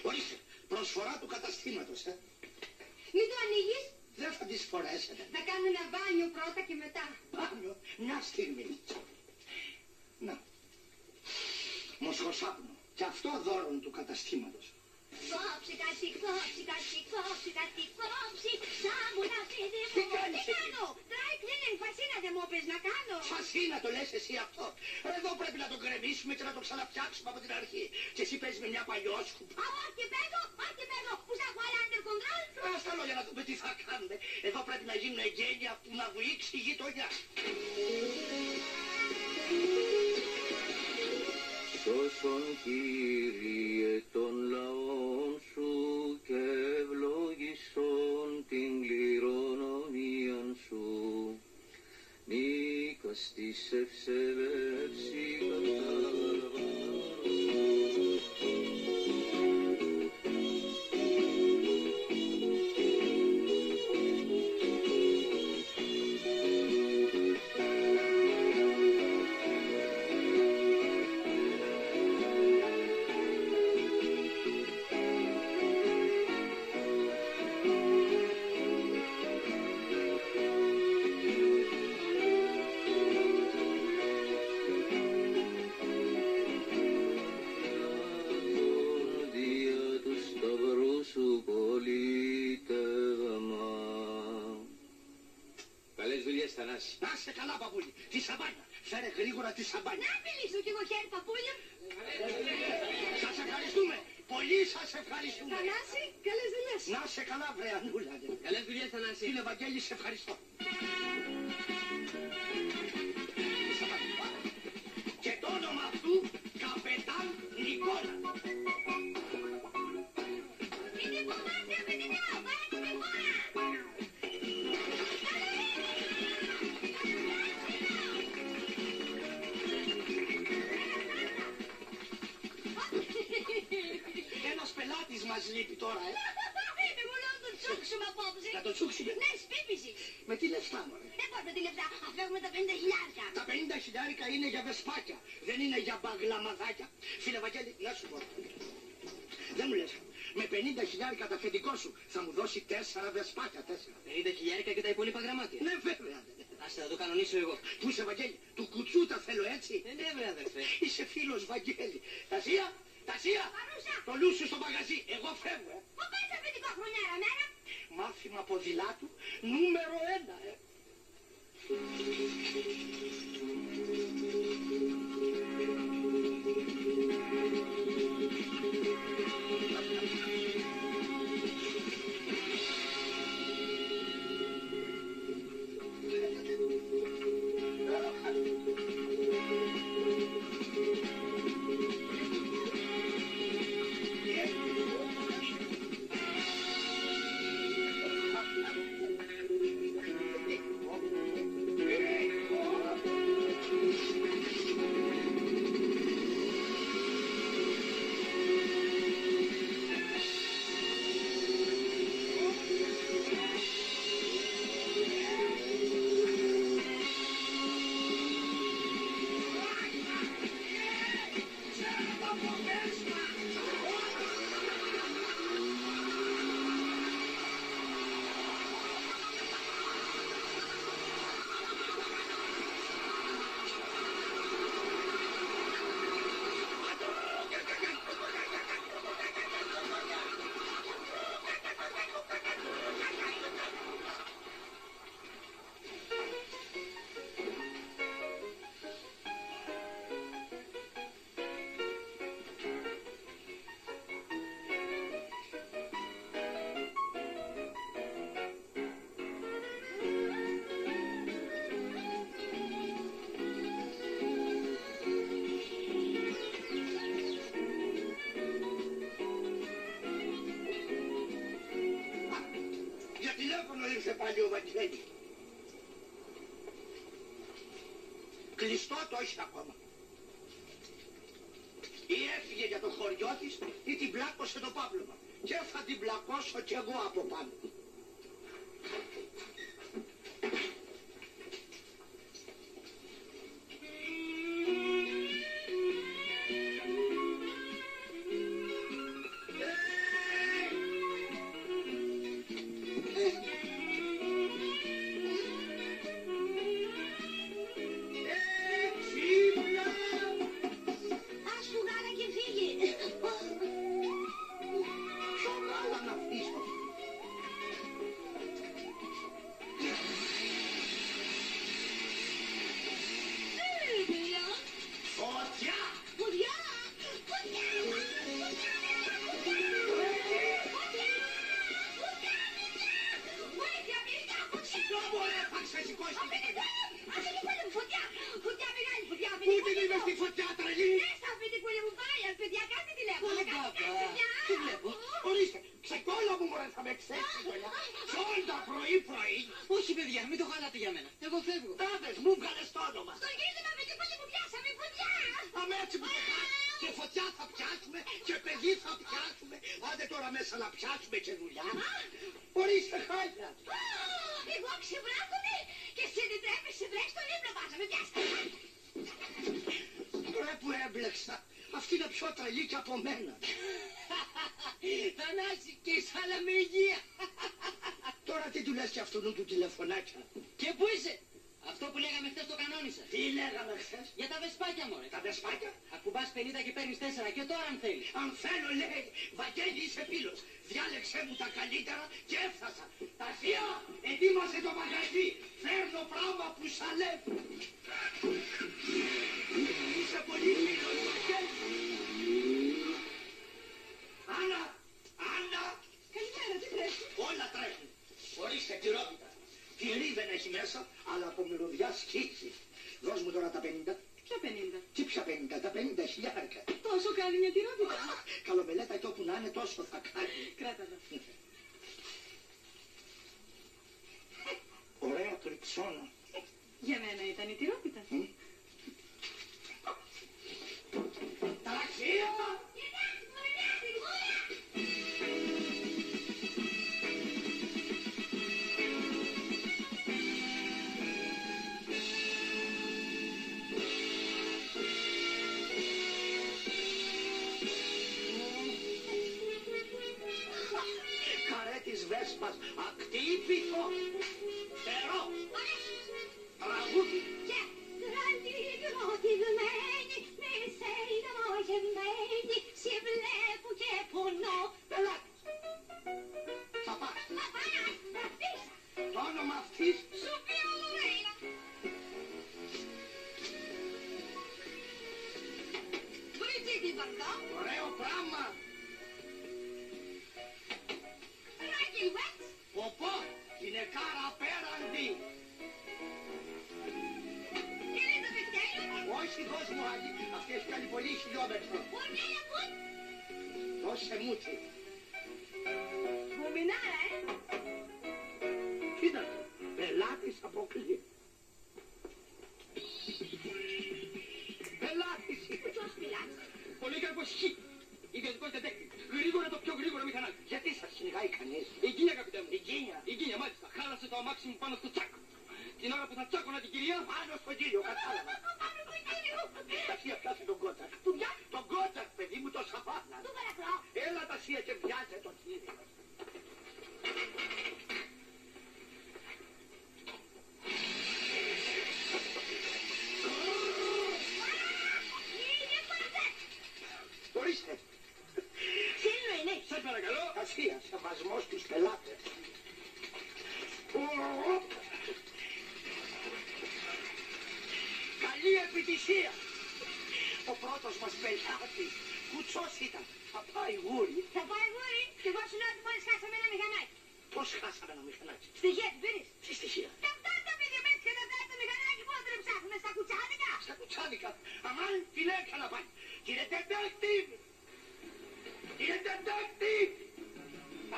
Ορίστε, προσφορά του καταστήματος, Μην το ανοίγεις. Δεν θα τις φορέσετε. Θα κάνω ένα μπάνιο πρώτα και μετά. Μπάνιο, μια στιγμή. Να. Μοσχοσάπνο. Και αυτό δώρον του καταστήματος. Κόψε κάτι, κόψε κάτι, κόψε κάτι, κόψε. Σαν μου να φύγει μου. Τι κάνεις Τι εκεί? κάνω. Dry cleaning φασίνα δεν μου είπες να κάνω. Φασίνα το λες εσύ αυτό. Εδώ πρέπει να το γκρεμίσουμε και να το ξαναφτιάξουμε από την αρχή. Και εσύ παίζεις με μια παλιόσκουπα. Όχι παίζω, που στα έχω όλα under control. Ας τα λόγια να δούμε τι θα κάνουμε. Εδώ πρέπει να γίνουν εγγένεια που να βουήξει η γειτονιά. Σώσον Κύριε των λαών σου και ευλόγησον την κληρονομίαν σου. Νίκας της ευσεβεύση Να σε καλά, παππούλη. Τη σαμπάνια. Φέρε γρήγορα τη σαμπάνια. Να μιλήσω κι εγώ χέρι παππούλια. Σας ευχαριστούμε. Πολύ σας ευχαριστούμε. Θανάση, καλές δουλειές. Να σε καλά, βρε Ανούλα. Καλές δουλειές, Θανάση. Φίλε Βαγγέλη, σε ευχαριστώ. Και το όνομα αυτού, Καπετάν Νικόλα. Μην την φοβάσαι, μην την πάω, πάρε τη χώρα. Ένας πελάτης μας λείπει τώρα, Είμαι μόνο να το τσούξουμε απόψε. Να το τσούξουμε. Ναι, σπίπηση. Με τι λεφτά, μωρέ. Πώς με τη λεφτά, αφεύγουμε τα 50.000. Τα 50.000 είναι για βεσπάκια. Δεν είναι για μπαγλαμαδάκια. Φίλε Βαγγέλη, να σου πω. Δεν μου λες. Με 50.000 τα αφεντικό σου θα μου δώσει 4 βεσπάκια. 50.000 και τα υπόλοιπα γραμμάτια. Ναι, βέβαια. Άστε να το κανονίσω εγώ. Πού είσαι, Βαγγέλη, του κουτσού τα θέλω έτσι. Ναι, βρε αδερφέ. Είσαι φίλος, Βαγγέλη. Τασία, Τασία, Παρούσα. το λούσου στο μαγαζί. Εγώ φεύγω, Πού πας αφεντικό χρονιάρα μέρα. Μάθημα ποδηλάτου, νούμερο 1, ήρθε πάλι ο Βαγγέλης. Κλειστό το έχει ακόμα. Ή έφυγε για το το χωριό της ή την πλάκωσε το πάπλωμα. Και θα την πλακώσω κι εγώ από πάνω. Όχι, παιδιά, μην το χαλάτε για μένα. Εγώ φεύγω. Τάδες, μου βγάλες το όνομα. Στοργίζομαι, παιδί, πάλι μου πιάσαμε φωτιά. Αμέτσι που το κάνει. Και φωτιά θα πιάσουμε και παιδί θα πιάσουμε. Άντε τώρα μέσα να πιάσουμε και δουλειά. Ορίστε, χάλια. Εγώ ξεβράκομαι και εσύ δεν τρέπεσαι, βρες τον ύπνο βάζαμε, πιάστε. Ρε που έμπλεξα. Αυτή είναι πιο τρελή και από μένα. Θανάση και σάλα με υγεία. Τώρα τι του λες και αυτού του τηλεφωνάκια. Και πού είσαι? Αυτό που λέγαμε χθες το κανόνισα. Τι λέγαμε χθες? Για τα βεσπάκια μωρέ. Τα βεσπάκια? Ακουμπάς 50 και παίρνεις 4 και τώρα αν θέλεις. Αν θέλω λέει, Βαγγέλη είσαι φίλος. Διάλεξέ μου τα καλύτερα και έφτασα. Ταχεία, ετοίμασε το μαγαζί. Φέρνω πράγμα που σαλεύει. Είσαι πολύ φίλος, Βαγγέλη. Άννα, Άννα. Καλημέρα, τι τρέχει? Όλα τρέχουν. Ορίστε τυρόπιτα. Τυρί δεν έχει μέσα, αλλά από μυρωδιά σκίτσι. Δώσ' μου τώρα τα 50. Ποια 50? Τι πια 50, τα 50 χιλιάρικα. Τόσο κάνει μια τυρόπιτα. Καλομελέτα και όπου να είναι τόσο θα κάνει. Κράτα εδώ. Ωραία τριψώνα. Για μένα ήταν η τυρόπιτα. Ταξία! Καρέ της Βέσπας, ακτύπητο, τερό, τραγούδι. Και κρατηγμένη, με σέι δαμογεμένη, σε βλέπω και πονώ. Πελάτη. Θα πας. Το όνομα αυτής. Σοφία Λορέινα. Μπριζίτη Βαρδό. Ωραίο πράγμα. Ράκελ Βέτς. Ποπό, γυναικάρα απέραντη. Ελίζαβετ Τέιλορ. Όχι, δώσ' μου άλλη. Αυτή έχει κάνει πολύ χιλιόμετρο. Κορνέλια Βουντ. Δώσε μου τι. Μπουμινάρα, Κοίταξε, πελάτης αποκλεί. Πελάτης είναι. Ποιος μιλάς? Πολύ καρπός χ. Ιδιωτικός detective. Γρήγορα το πιο γρήγορο μηχανάκι. Γιατί σας κυνηγάει κανείς. Η γκίνια, καπιτέ μου. Η γκίνια. Η γκίνια, μάλιστα. Χάλασε το αμάξι μου πάνω στο τσάκ. Την ώρα που θα τσάκωνα την κυρία. Πάνω στον κύριο, κατάλαβα. Πάμε στον κύριο. Ταξία, πιάσε τον κότσακ. Του πια. Τον κότσακ, παιδί μου, το σαπάνα. Του παρακρό. Έλα ταξία και πιάσε τον κύριο. Λίγε παρακέ. Ορίστε. Φίλο είναι. Σε παρακαλώ. Ταξία, σεβασμός στους πελάτες. Καλή επιτυχία. Ο πρώτος μας πελάτης. Κουτσός ήταν. Θα πάει γούρι. Θα πάει γούρι και εγώ σου λέω ότι μόλις χάσαμε ένα μηχανάκι. Πώς χάσαμε ένα μηχανάκι. Στοιχεία την πήρες? Τι στοιχεία. Τα φτάντα παιδιά μέσα και τα το μηχανάκι πότε δεν ψάχνουμε στα κουτσάδικα. Στα κουτσάδικα. Αμάν την έκανα πάλι. Κύριε detective. Κύριε detective.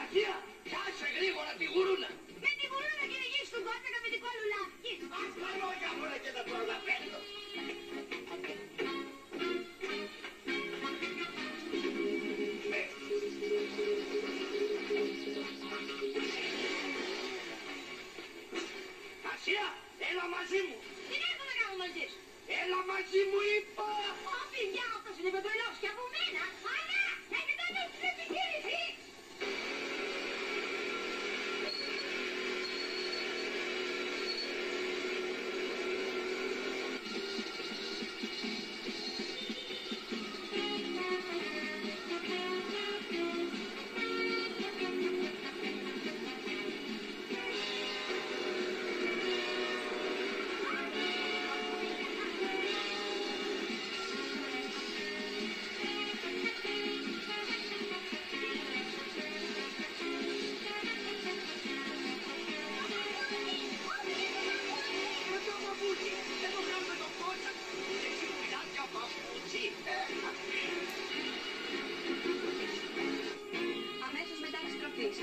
Αγία, πιάσε γρήγορα τη γουρούλα. Με τη γουρούλα να κυνηγήσεις τον κότσακα με την κόλλουλα. Αυτά λόγια μωρέ και τα προλαβαίνω.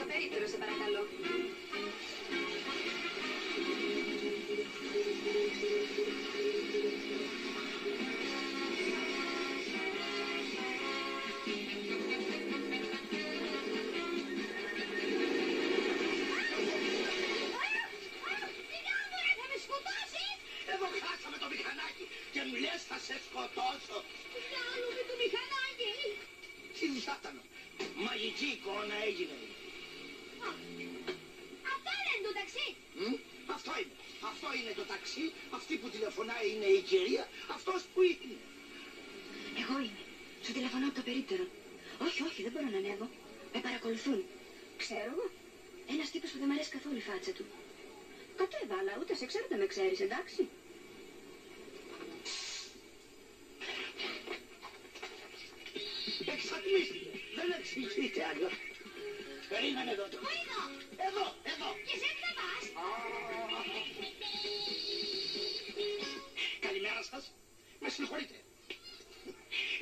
το περίπτερο, σε παρακαλώ. Εδώ χάσαμε το μηχανάκι και μου λες θα σε σκοτώσω. Τι άλλο με το μηχανάκι. Τι διάτανο. Μαγική εικόνα έγινε. Αυτό είναι το ταξί. Αυτό είναι. Αυτό είναι το ταξί. Αυτή που τηλεφωνάει είναι η κυρία. Αυτός που είναι. Εγώ είμαι. Σου τηλεφωνώ από το περίπτερο. Όχι, όχι, δεν μπορώ να ανέβω. Με παρακολουθούν. Ξέρω εγώ. Ένας τύπος που δεν μ' αρέσει καθόλου η φάτσα του. Κατέβαλα, ούτε σε ξέρω δεν με ξέρεις, εντάξει. Εξατμίστηκε. Δεν εξηγείται άλλο. Περίμενε εδώ. Πού εδώ. Εδώ, εδώ. Και εσύ τι θα πας. Καλημέρα σας. Με συγχωρείτε.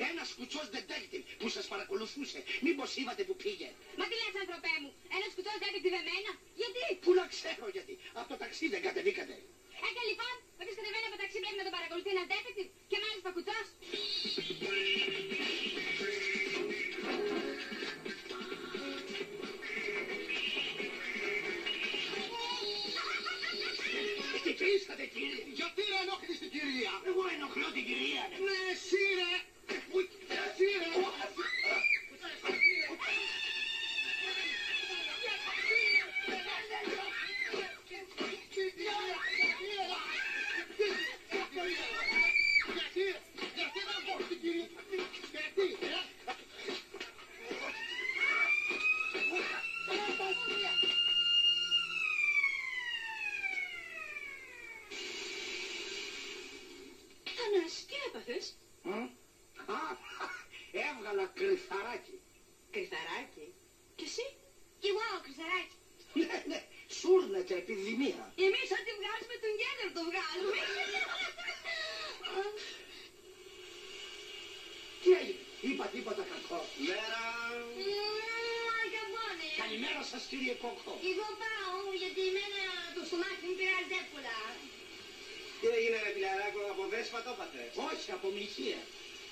Ένας κουτσός detective που σας παρακολουθούσε. Μήπως είδατε που πήγε. Μα τι λες ανθρωπέ μου. Ένας κουτσός detective εμένα. Γιατί. Πού να ξέρω γιατί. Από το ταξί δεν κατεβήκατε. Και λοιπόν, όποιος κατεβαίνει από ταξί πρέπει να τον παρακολουθεί ένα detective και μάλιστα κουτσός. Τι κρίσατε κύριε. Γιατί ρε ενόχλεις την κυρία. Εγώ ενοχλώ την κυρία. Ναι, εσύ ρε. Εσύ ρε. Γιατί να πω στην κυρία. Γιατί. Θανάση, τι έπαθες. Έβγαλα κρυθαράκι. Κρυθαράκι. Και εσύ. Κι εγώ κρυσαράκι. Ναι, ναι, σούρνεται επιδημία. Εμείς ό,τι βγάζουμε τον γένερ το βγάζουμε. Τι έγινε, είπα τίποτα κακό. Μέρα. Αλκαμπόνε. Καλημέρα σας κύριε Κόκο. Εγώ πάω γιατί εμένα το στομάχι μου πειράζει εύκολα. Τι έγινε ρε φιλαράκο, από βέσπα το έπαθες. Όχι, από μοιχεία.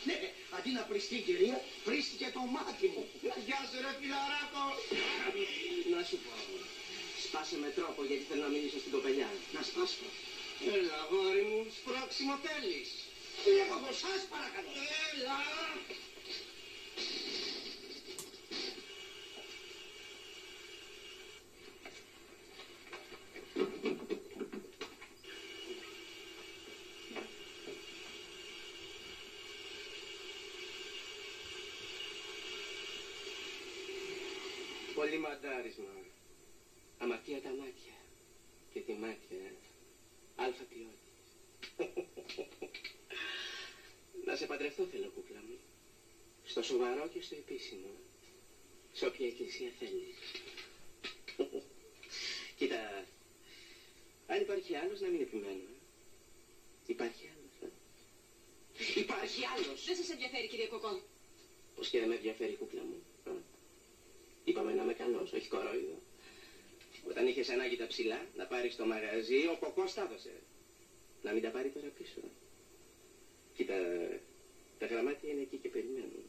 Ναι, αντί να πριστεί η κυρία, πρίστηκε το μάτι μου. Γεια σου ρε φιλαράκο. Να σου πω. Σπάσε με τρόπο γιατί θέλω να μιλήσω στην κοπελιά. Να σπάσω. Έλα αγόρι μου, σπρώξιμο θέλεις. Λίγο από εσάς παρακαλώ. Έλα. Πολύ μαντάρισμα. Αμαρτία τα μάτια. Και τη μάτια αλφα ποιότητα. Να σε παντρευτώ θέλω κούκλα μου. Στο σοβαρό και στο επίσημο. Σε όποια εκκλησία θέλεις. Κοίτα, αν υπάρχει άλλος να μην επιμένω. Υπάρχει άλλος. Υπάρχει άλλος. Δεν σας ενδιαφέρει, κύριε Κοκό. Πως και δεν με ενδιαφέρει κούκλα μου. Είπαμε να είμαι καλός, όχι κορόιδο. Όταν είχες ανάγκη τα ψηλά, να πάρεις το μαγαζί, ο Κοκός τα έδωσε. Να μην τα πάρει τώρα πίσω. Κοίτα, τα γραμμάτια είναι εκεί και περιμένουν.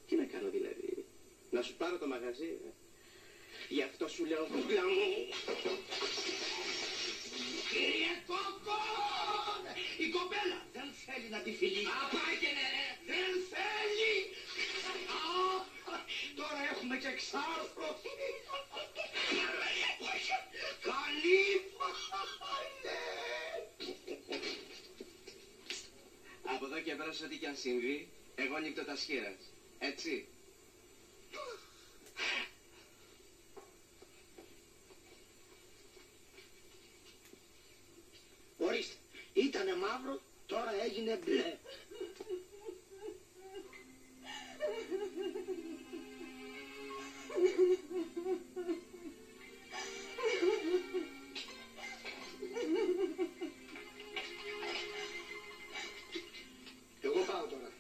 Τι να κάνω δηλαδή, να σου πάρω το μαγαζί. Γι' αυτό σου λέω κούκλα μου. Κύριε Κόκο! Η κοπέλα δεν θέλει να τη φιλήσει. Απάγαινε ρε! Δεν θέλει! Τώρα έχουμε και εξάρθρο. Καλή πάνε! Από εδώ και πέρα ό,τι κι αν συμβεί, εγώ νύκτω τα σχέρας. Έτσι. Ορίστε, ήτανε μαύρο, τώρα έγινε μπλε. Εγώ πάω τώρα.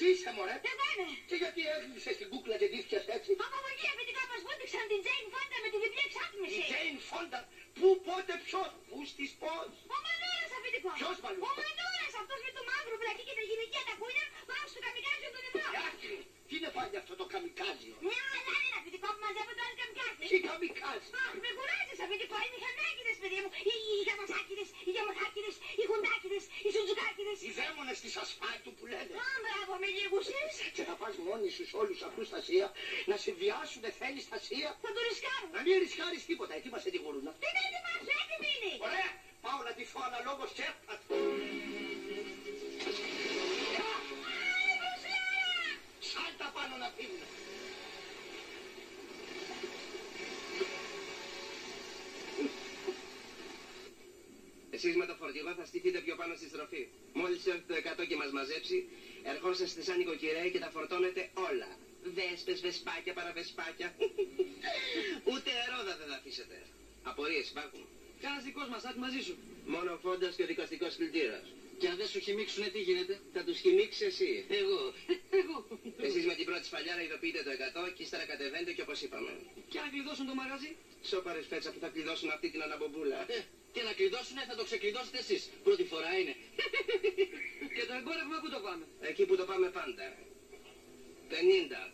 Εσύ είσαι μωρέ. Εγώ είμαι. Και γιατί έκλεισες την κούκλα και ντύθηκες έτσι. Από εκεί αφεντικά μας βούτυξαν την Τζέιν Φόντα με τη διπλή εξάτμιση. Η Τζέιν Φόντα. Πού, πότε, ποιος, πού, στις πώς. Ο Μανώρας αφεντικό. Ποιος Μανώρας? Ο Μανώρας αυτός με το μαύρο βλακί και τα γυναικεία τα κούνια πάνω στο καμικάζιο του Ευρώ. Άκρη. Τι είναι πάλι αυτό το καμικάζιο. Μια άλλα είναι αφεντικό που μαζεύονται όλοι καμικάζι. Τι καμικάζι. Αχ, με κουράζεις αφεντικό. Οι μηχανάκιδες παιδί μου. Οι γαμασάκιδες, οι γιαμαχάκιδες, οι χουντάκιδες, οι σουτζουκάκιδες. Οι δαίμονες της ασφάλτου που λένε. Α, μπράβο, με λίγουσες. Και θα πας μόνοι σου όλους αυτούς στα ΣΥΑ να σε βιάσουνε θέλεις στα ΣΥΑ. Θα το ρισκάρω. Να μην ρισκάρεις τίποτα. Ετοίμασε τη γουρούνα. Τι δεν ετοιμάσου, έτοιμη είναι. Ωραία. Πάω να τη φάω αναλόγως και σάλτα πάνω να φύγουν. Εσείς με το φορτηγό θα στηθείτε πιο πάνω στη στροφή. Μόλις έρθει το 100 και μας μαζέψει, ερχόσαστε σαν νοικοκυρέοι και τα φορτώνετε όλα. Βέσπες, βεσπάκια, παραβεσπάκια. Ούτε ερόδα δεν θα αφήσετε. Απορίες υπάρχουν. Κάνας δικός μας, άτι μαζί σου. Μόνο φόντας και ο δικαστικός κλητήρας. Και αν δεν σου χυμίξουνε, τι γίνεται. Θα τους χυμίξεις εσύ. Εγώ. Εσείς με την πρώτη σφαλιάρα ειδοποιείτε το 100 και ύστερα κατεβαίνετε και όπως είπαμε. Και αν κλειδώσουν το μαγαζί. Σόπαρες φέτσα που θα κλειδώσουν αυτή την αναμπομπούλα. Και να κλειδώσουνε θα το ξεκλειδώσετε εσείς. Πρώτη φορά είναι. Και το εμπόρευμα πού το πάμε. Εκεί που το πάμε πάντα. 50.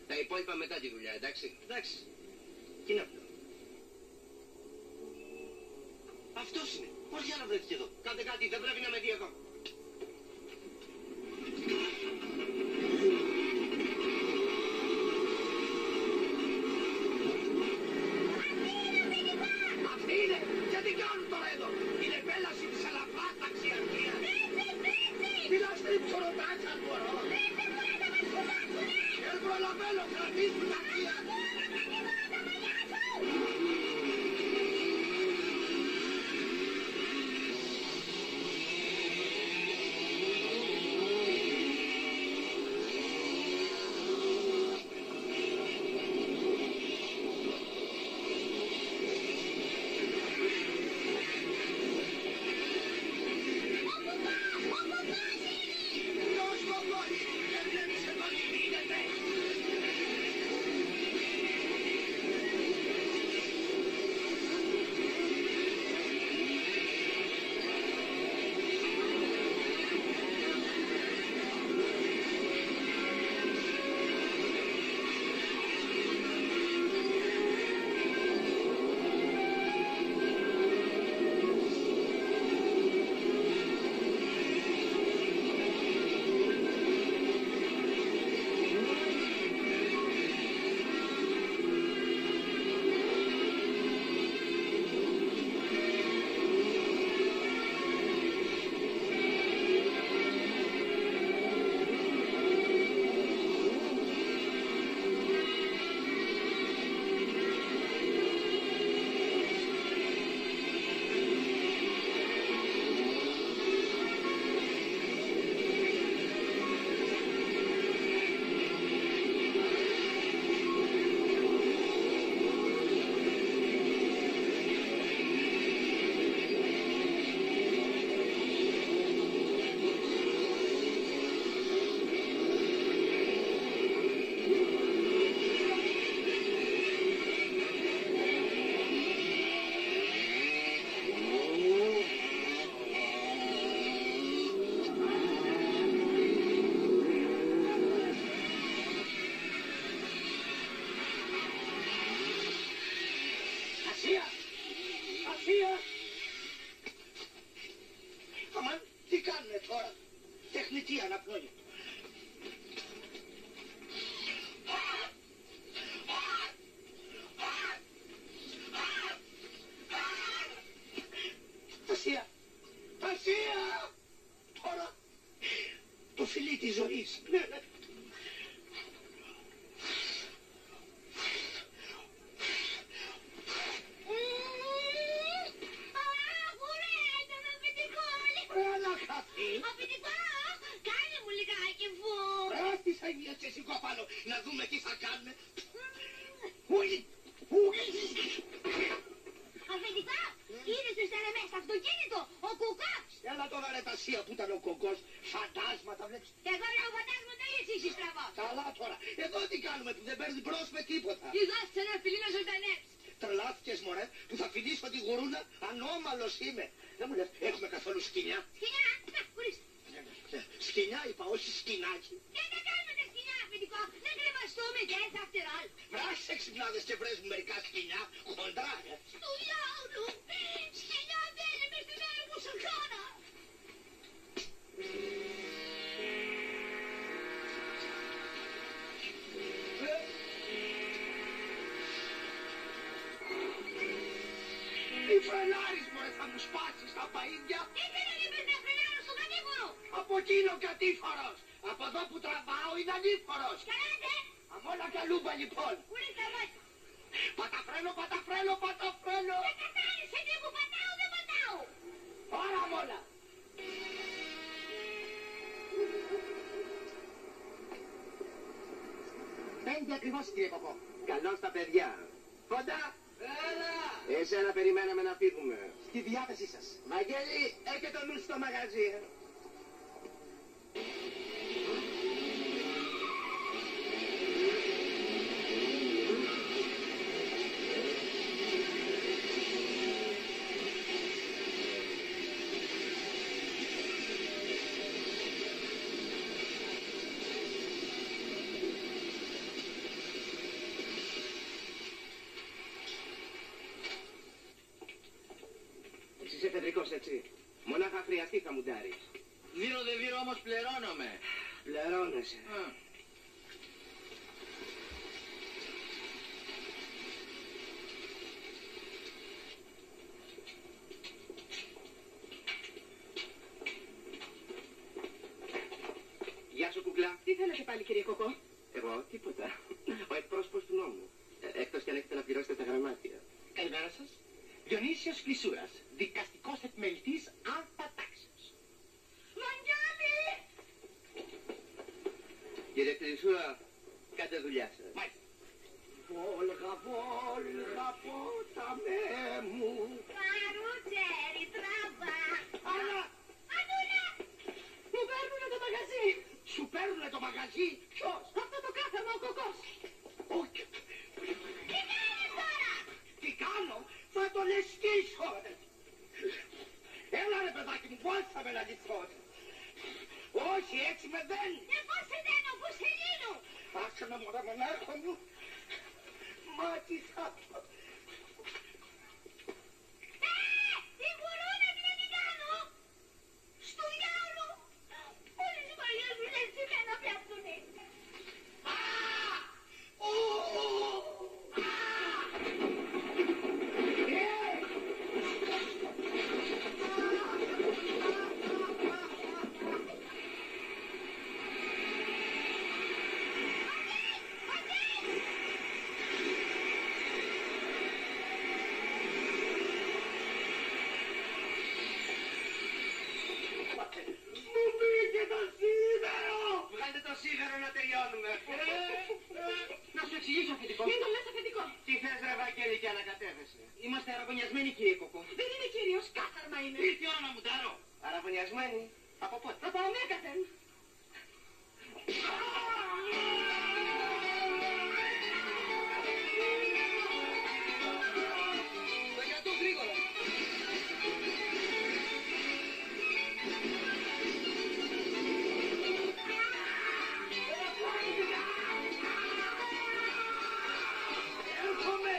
Τα υπόλοιπα μετά τη δουλειά, εντάξει. Εντάξει. Τι είναι αυτό. Αυτός είναι. Πώς για να βρέθηκε εδώ. Κάντε κάτι, δεν πρέπει να με δει εδώ. Αυτή είναι. Γιατί κάνουν τώρα εδώ. Είναι επέλαση της αλαφάς ταξιαρχίας. Μιλάς τριψοροτάξα αν μπορώ. Δεν προλαβαίνω, κρατήσου ταξία. Αμάν, τι κάνουνε τώρα. Τεχνητή αναπνοή. Ασία, Ασία! Τώρα το φιλί της ζωής. Να δούμε τι θα κάνουμε. Αφεντικά, είδες τους τερεμές στο αυτοκίνητο, ο Κουκός. Έλα τώρα ρε Τασία που ήταν ο Κοκός. Φαντάσματα βλέπεις. Εγώ λέω φαντάσματα είσαι στραβός. Καλά τώρα. Εδώ τι κάνουμε που δεν παίρνει μπρος με τίποτα. Τι δώσε ένα φιλί να ζωντανέψει. Τρελάθηκες μωρέ που θα φιλήσω τη γουρούνα. Ανώμαλος είμαι. Δεν μου λες έχουμε καθόλου σκοινιά. Σκοινιά, να, ορίστε. Σκοινιά είπα, όχι σκοινάκι. Και δεν κάνουμε τα σκοινιά, αφεντικό. Να κρεμαστούμε και έτσι after all. Βράσσε ξυπνάδες και βρες μου μερικά σκοινιά. Χοντρά, Του διάολου. Σκοινιά δεν είμαι στη νέα μου σουλτάνα. Μη φρενάρεις μωρέ, θα μου σπάσεις τα παΐδια. Ήθελα είπες να φρενάρω στον κατήφορο. Από εκεί είναι ο κατήφορος. Από εδώ που τραβάω είναι ανήφορος. Καλάτε. Αμόλα καλούμπα λοιπόν. Πού είναι τα βάτια. Παταφρένο, παταφρένο, παταφρένο. Δεν κατάληξε τι που πατάω, δεν πατάω. Όλα μόλα. Πέντε ακριβώς, κύριε Κοκό. Καλώς τα παιδιά. Κοντά. Έλα! Εσένα περιμέναμε να φύγουμε. Στη διάθεσή σας. Βαγγέλη, έχει το νου στο μαγαζί. Είσαι εφεδρικός έτσι. Μονάχα χρειαστεί θα μουντάρεις. Βίρο δε βίρο όμως πληρώνομαι. Πληρώνεσαι. Γεια σου κουκλά. Τι θέλετε πάλι, κύριε Κοκό? Εγώ τίποτα. Ο εκπρόσωπος του νόμου. Εκτός κι αν έχετε να πληρώσετε τα γραμμάτια. Καλημέρα σας. Διονύσιος Κλεισούρας, δικαστικός επιμελητής αντατάξεως. Μαγιάννη! Κύριε Κλεισούρα, κάντε δουλειά σας. Μάλιστα. Βόλγα, βόλγα, ποταμέ μου. Παρουτσέρι, τραβά. Αλλά Αντούλα! Μου παίρνουνε το μαγαζί. σου παίρνουνε το μαγαζί. Ποιος? Αυτό το κάθαρμα ο Κοκός. Όχι. Τι κάνεις τώρα! Τι κάνω, θα τον εσκίσω. Έλα ρε παιδάκι μου, πώς θα με λαληθώ. Όχι, έτσι με δεν. Πώς σε δένω, πού σε λύνω! Άσε με μωρέ μονάχο μου. Μα τι θα... Τι γουρούνα τι να την κάνω! Στου διάολου! Όλες οι παλιές δουλειές σημαίνα πιάψουνε! Μου πήγε το σίδερο! Βγάλτε το σίδερο να τελειώνουμε. Να σου εξηγήσω, αφεντικό. Μην το λες αφεντικό. Τι θες ρε Βαγγέλη και ανακατεύεσαι. Είμαστε αραβωνιασμένοι, κύριε Κοκό. Δεν είναι κύριος, κάθαρμα είναι. Ήρθε η ώρα να μουντάρω. Αραβωνιασμένοι. Από πότε? Από ομέκαθεν. Το γιατρό γρήγορα. Έρχομαι!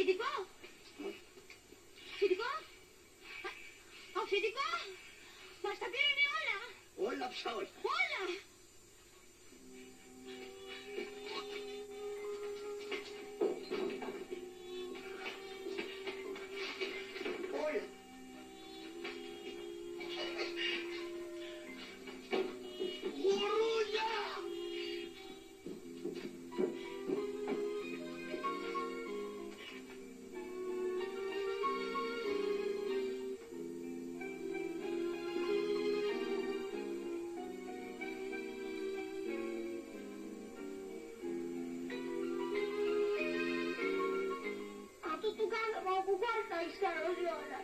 Αφεντικό. Αφεντικό. Αφεντικό. Μας τα πήρανε όλα. Όλα πια όλα. Όλα. Όλα. Γουρούνια! Αυτό του κάναμε όπου χώρτα έχεις καρώσει όλα.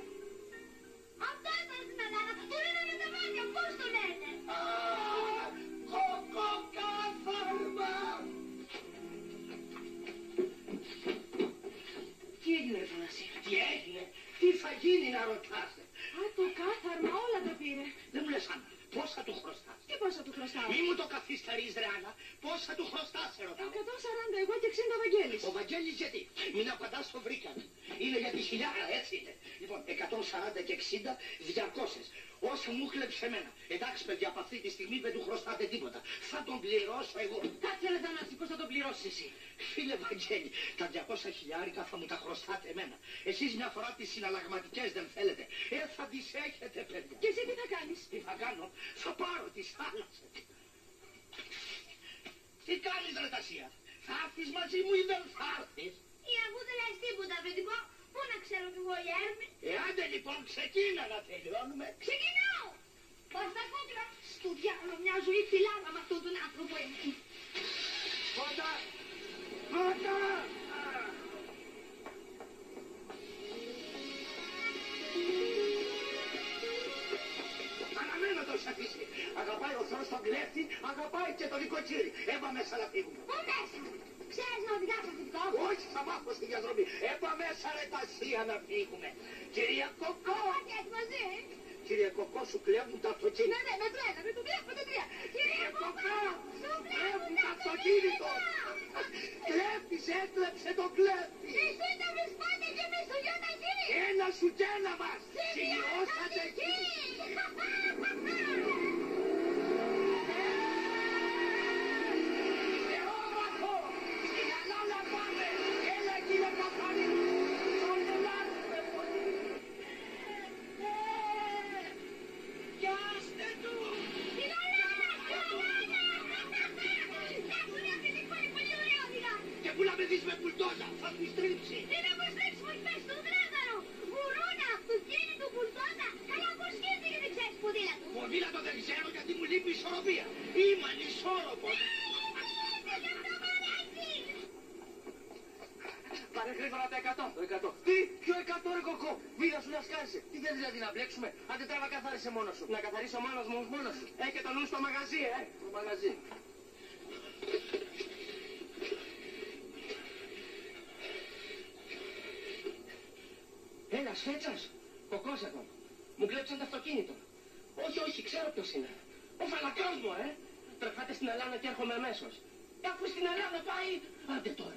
Αυτό ήταν στην Ελλάδα. Του λένε με τα μάτια. Πώς το λένε. Κοκοκάθαρμα! Τι έγινε ρε Θανάση? Τι έγινε, τι θα γίνει να ρωτάτε. Α, το κάθαρμα όλα τα πήρε. Δεν μου λες Άννα, πόσα του χρωστάς. Τι πόσα του χρωστάω? Μη μου το καθυστερείς ρε Άννα, πόσα του χρωστάς σε ρωτάω. 140 εγώ και 60 Βαγγέλης. Ο Βαγγέλης γιατί, μην απαντάς το βρήκαμε. Είναι για τη χιλιάρα, έτσι είναι. Λοιπόν, 140 και 60, 200. Όσο μου κλέψε εμένα. Εντάξει παιδιά, από αυτή τη στιγμή δεν του χρωστάτε τίποτα. Θα τον πληρώσω εγώ. Κάτσε ρε Θανάση, πώς θα το πληρώσεις εσύ? Φίλε Βαγγέλη, τα 200 χιλιάρικα θα μου τα χρωστάτε εμένα. Εσείς μια φορά τις συναλλαγματικές δεν θέλετε. Θα τις έχετε παιδιά. Και εσύ τι θα κάνεις? Τι θα κάνω, θα πάρω τις θάλασσες. Τι κάνεις ρε Τασία, θα έρθεις μαζί μου ή δεν θα έρθεις? Αφού δεν λες τίποτα, αφεντικό, πού να ξέρω κι εγώ η έρμη. Άντε λοιπόν ξεκίνα να τελειώνουμε. Ξεκινάω. Πώς τα κόκκινα. Στο διάλογο μια ζωή φυλάνα με αυτόν τον άνθρωπο εκεί. Κοντά! Κοντά! Αναμένω το σαφίσι. Αγαπάει ο Θεός τον κλέφτη, αγαπάει και τον οικοτσίρι. Έβα μέσα να φύγουμε. Πού μέσα. Ξέρεις να οδηγάς αφεντικό. Όχι, θα μάθω στη διαδρομή. Έβα μέσα ρε Τασία να φύγουμε. Κυρία Κοκό. Πάτε μαζί. Κυρία Κοκό, σου κλέβουν τα αυτοκίνητα. Ναι, με τρένα, με το τρία, με το τρία. Κυρία Κοκό, κλέβουν τα αυτοκίνητα. Κλέφτης έκλεψε τον κλέφτη. Εσύ τα βρισπάτε και με στο γιο τα χείλη. Ένα σου κι ένα μας. Σημειώσατε εκεί. Θεόγραφο, στην Ελλάδα πάμε. Έλα κύριε Καθαρή. Τον ελάτε πολύ. Κι άστε του. Την Ελλάδα, την Ελλάδα. Εντάξει ρε αφεντικό, είναι πολύ ωραία οδηγά. Και πού να με δεις με μπουλντόζα, θα του στρίψει. Τι να μας ρίξει μου πες στον τρέβαρο. Γουρούνα, αυτοκίνητο, μπουλντόζα. Καλά πώς σκέφτηκε δεν ξέρεις ποδήλατο. Ποδήλατο δεν ξέρω γιατί μου λείπει η ισορροπία. Είμαι ανισόρροπος. Πάρε γρήγορα τα 100. Το 100. Τι, ποιο 100 ρε κοκό. Μίλα σου να σκάσει. Τι θέλεις δηλαδή να μπλέξουμε. Άντε τράβα καθάρισε μόνος σου. Να καθαρίσω μόνος σου. Έχει το νου στο μαγαζί, Το μαγαζί. Ένας φέτσας, κοκός εδώ. Μου κλέψαν το αυτοκίνητο. Όχι, όχι, ξέρω ποιος είναι. Ο φαλακρός μου, Τρεχάτε στην Ελλάδα και έρχομαι αμέσως. Αφού στην Ελλάδα πάει, άντε τώρα.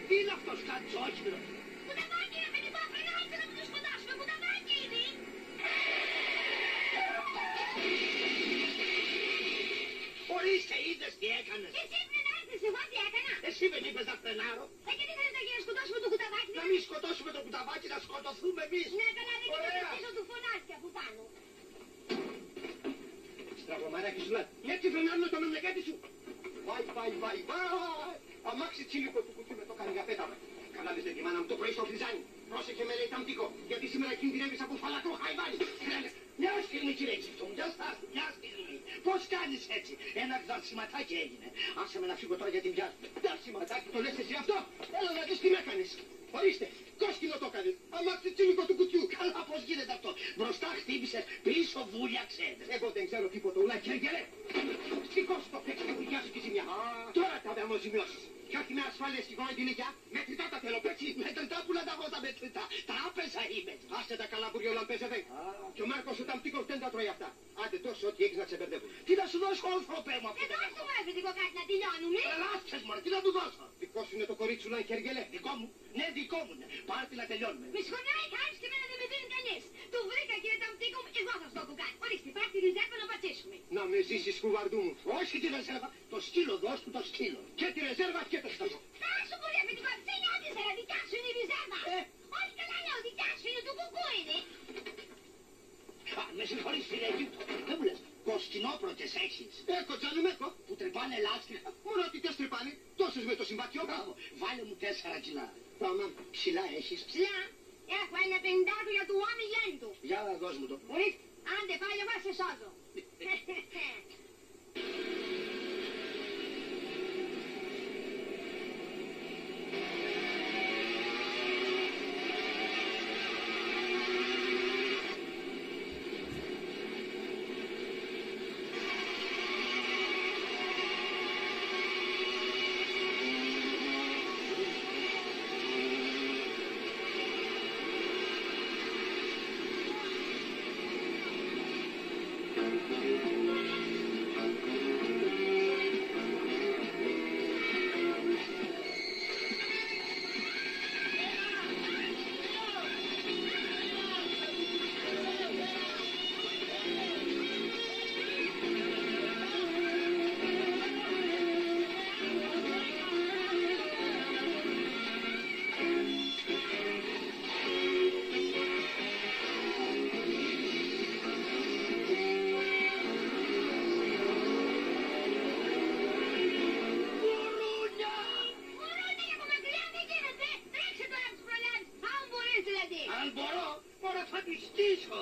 Τι είναι αυτός, κατσόκυρο. Κουταβάκι ρε παιδί μου, φρενάστε να μην το σκοτάσουμε, κουταβάκι είναι. Ορίστε, είδες τι έκανες. Εσύ φρενάρτες, εγώ τι έκανα. Εσύ δεν είπες να φρενάρω. Και τι θέλετε για να σκοτώσουμε το κουταβάκι. Να μην σκοτώσουμε το κουταβάκι, να σκοτωθούμε εμείς. Ναι, καλά, δεν Ωραία. κοιτάξτε πίσω του φωνάρια που πάνω. Στραβωμαράκι σου λέει, έτσι φρενάρουμε το μεμνεκέτη σου. Βάι, βάι, βάι, βάι. Αμάξι τσίλικο του κουτί με το κανηγαπέταμα. Καλά δεις τη μάνα μου το πρωί στο φριζάνι. Πρόσεχε με λέει Ταμπτίκο, γιατί σήμερα κινδυνεύεις από φαλακρό χαϊβάνι. Μια στιγμή κύριε Ξύφτο μου, μια στιγμή. Πώς κάνεις έτσι? Ένα γδαρσιματάκι έγινε. Άσε με να φύγω τώρα γιατί βιάζομαι. Γδαρσιματάκι, το λες εσύ αυτό? Έλα να δεις τι με έκανες. Ορίστε, κόσκινο το έκανες. Αμάξι τσίνικο του κουτιού. Καλά, πώς γίνεται αυτό? Μπροστά χτύπησες, πίσω βούλιαξες. Εγώ δεν ξέρω τίποτα, ουλά Κεργελέ. Σηκώσου το πέξι και δουλειά σου και ζημιά. Τώρα τα βεμοζημιώσεις. Κι όχι με ασφάλεια στη γόνη την οικιά. Μετρητά τα θέλω, πέτσι. Μετρητά που να τα έχω τα μετρητά. Τα άπεσα είμαι. Άστε τα καλά μπουριόλα παίζετε. Και ο Μάρκος ο Ταμπτίκος δεν τα τρώει αυτά. Άντε τόσο ό,τι έχεις να ξεμπερδεύουν. Τι να σου δώσω άνθρωπέ μου αυτό? Δώσ' του έφητικο κάτι να τελειώνουμε. Τρελάθηκες μωρέ, τι να του δώσω? Δικό σου είναι το κορίτσι σου να Κεργελέ. Δικό μου? Ναι, δικό μου είναι. Πάρτε να τελειώνουμε. Με σχολιάει χάρης και εμένα δεν με δίνει κανείς. Του βρήκα κύριε Ταμπτίκο μου, εγώ θα στο του κάνω. Ορίστε, πάρ' τη ριζέρβα να πατήσουμε. Να με ζήσεις κουβαρντού μου. Όχι τη ρεζέρβα, το σκύλο, δώσ' του το σκύλο. Και τη ρεζέρβα και το σκύλο. Θα σου πολύ αφητικό, δεν νιώθεις ρε, δικιά σου είναι η ριζέρβα. Όχι καλά λέω, δικιά σου είναι, του κουκού είναι. Α, με συγχωρείς φίλε Αιγύπτο, δεν μου λες, κοσκινόπρωτες έχεις? Κοτζάνεμέκο. Που τρυπάνε λάστιχα. Μόνο ότι τες τρυπάνε. Τόσες με το συμπάτιο. Μπράβο, βάλε μου 4 κιλά. Πάμε. Ψηλά έχεις? Ψηλά, έχω ένα 50 για του άμι γέντου. Για να δώσ' μου το. Ορίστε, άντε πάλι εγώ σε σώζω. Αν μπορώ, μόνο θα τη στήσω.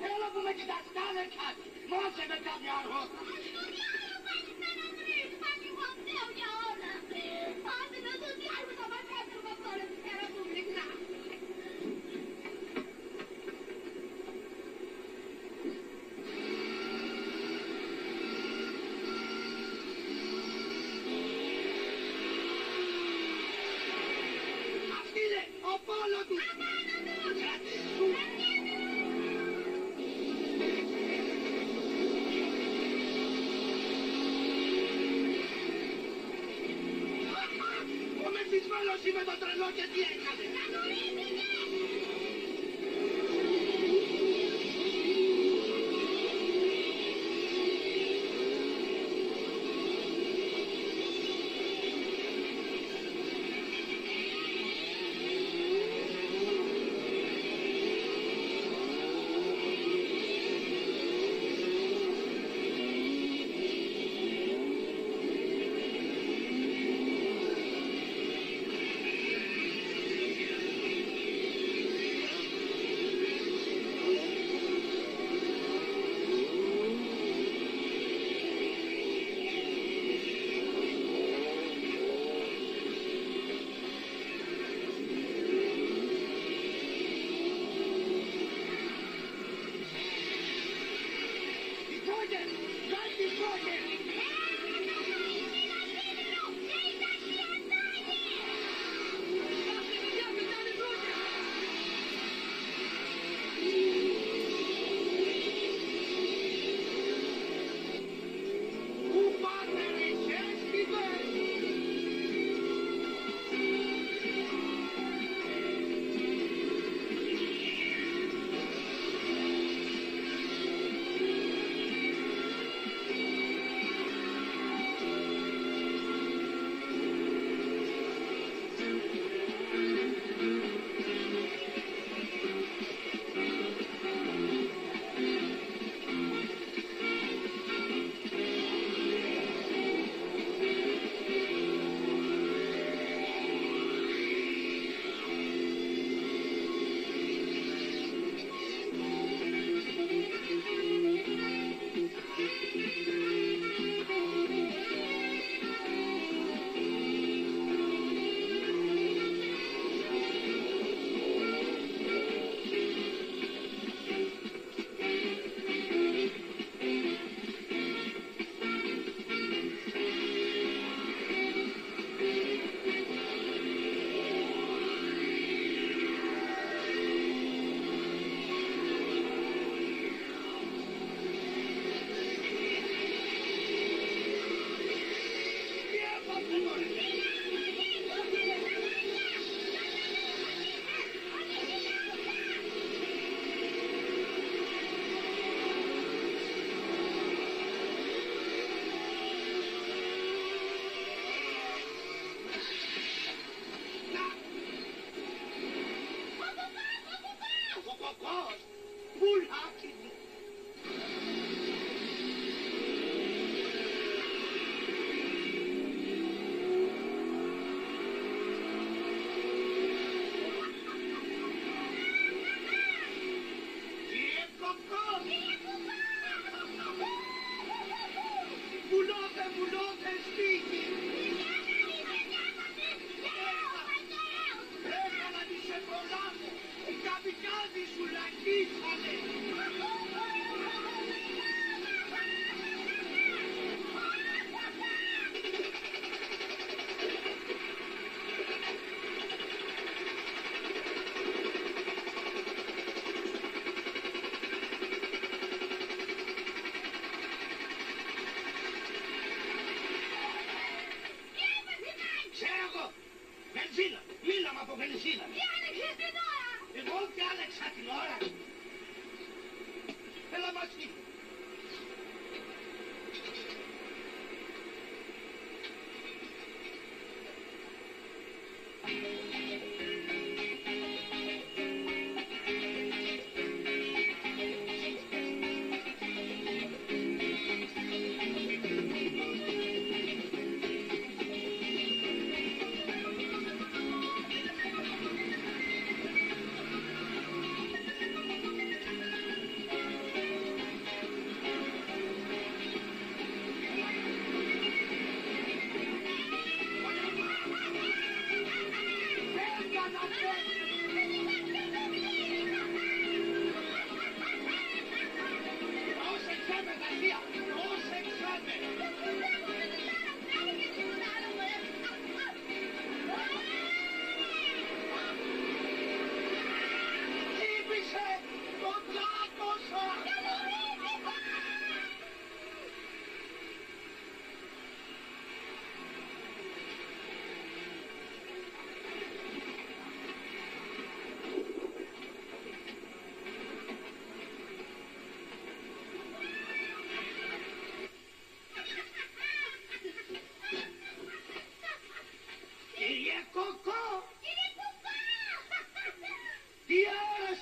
Έλα που με κοιτάς, κάνε κάτι. Μάσε με κάποια αργότερα. Αυτή είναι, απάνω του. Ο μεθυσμένος είμαι το τρελό και τι έκανε. τη σουλακίσανε. Εγώ διάλεξα την ώρα. Έλα μαζί.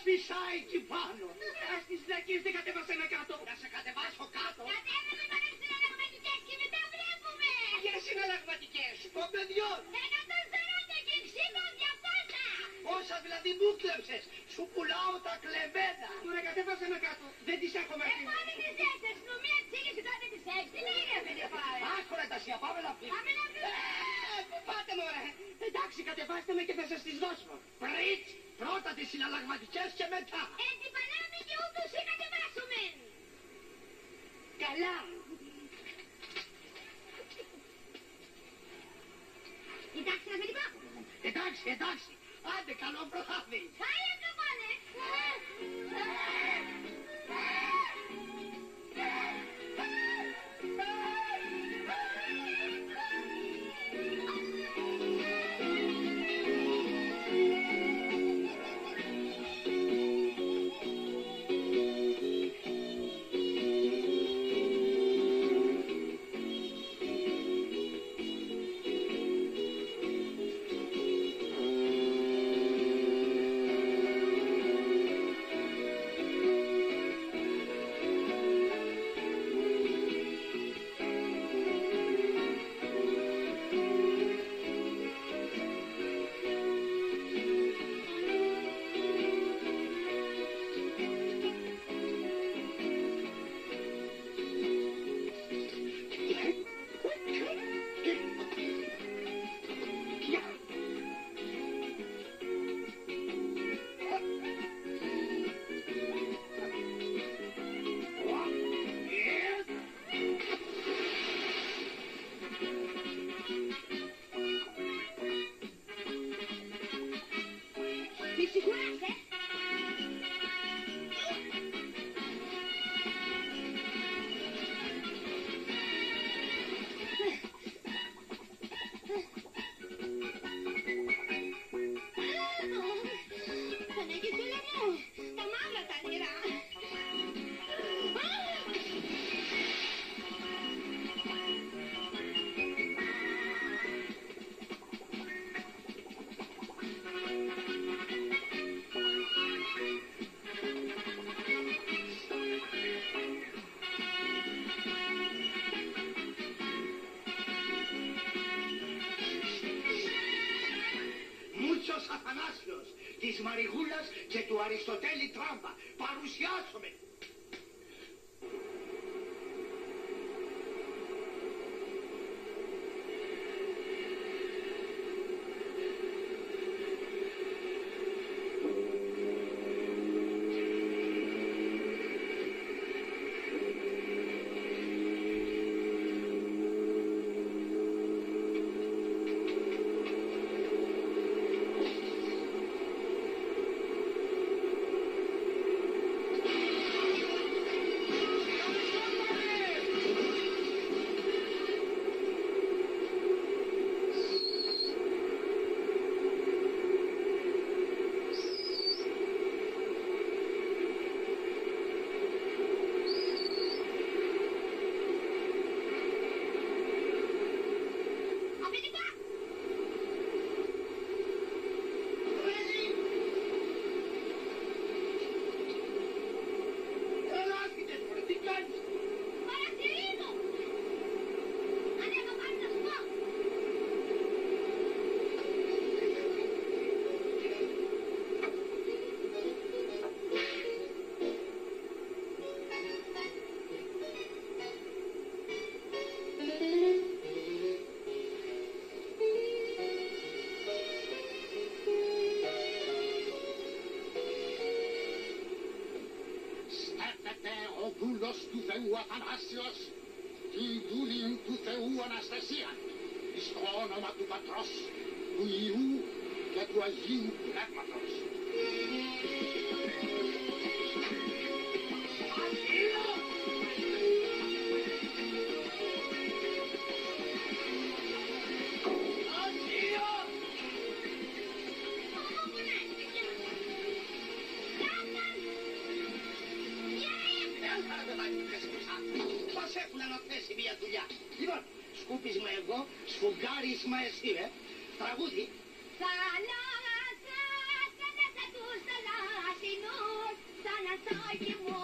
Σφισάει εκεί πάνω. Ας τις φυλακίες δεν κατέβασαμε κάτω. Να σε κατεβάσω κάτω. Κατέβαμε πάνω στις συναλλαγματικές και μετά βλέπουμε. Ποιες συναλλαγματικές? Των παιδιών. 140 και 60 200. Πόσα δηλαδή μου κλέψες? Σου πουλάω τα κλεμμένα. Τώρα κατέβασαμε κάτω. Δεν τις έχω μαζί μου. Πάμε τις 6. Αστυνομία της ήλιες τότε τις 6. Τι λέγαμε δεν πάει. Άκουρα τα σιά. Πάμε να φύγουμε. Πάμε να φύγουμε. Πού πάτε μωρέ? Εντάξει, κατεβάστε με και θα σας τις δώσω. Πριτ, πρώτα τις συναλλαγματικές και μετά. Έτσι παλάμε και ούτως ή κατεβάσουμε. Καλά. Εντάξει αφεντικό. Εντάξει, εντάξει. Άντε, καλό βράδυ. Χάλια το πάνε. Αθανάσιος, της Μαριγούλας και του Αριστοτέλη Τράμπα. Παρουσιάσομαι. Αθανάσιος την δούλην του Θεού Αναστασία εις το όνομα του Πατρός, του Υιού και του Αγίου Πνεύματος. Πώς έχουν αναθέσει μια δουλειά. Λοιπόν, σκούπισμα εγώ, σφουγγάρισμα εσύ, τραγούδι. Θάλασσα, σαν μέσα τους θαλάσσινους, θάλασσα και μου.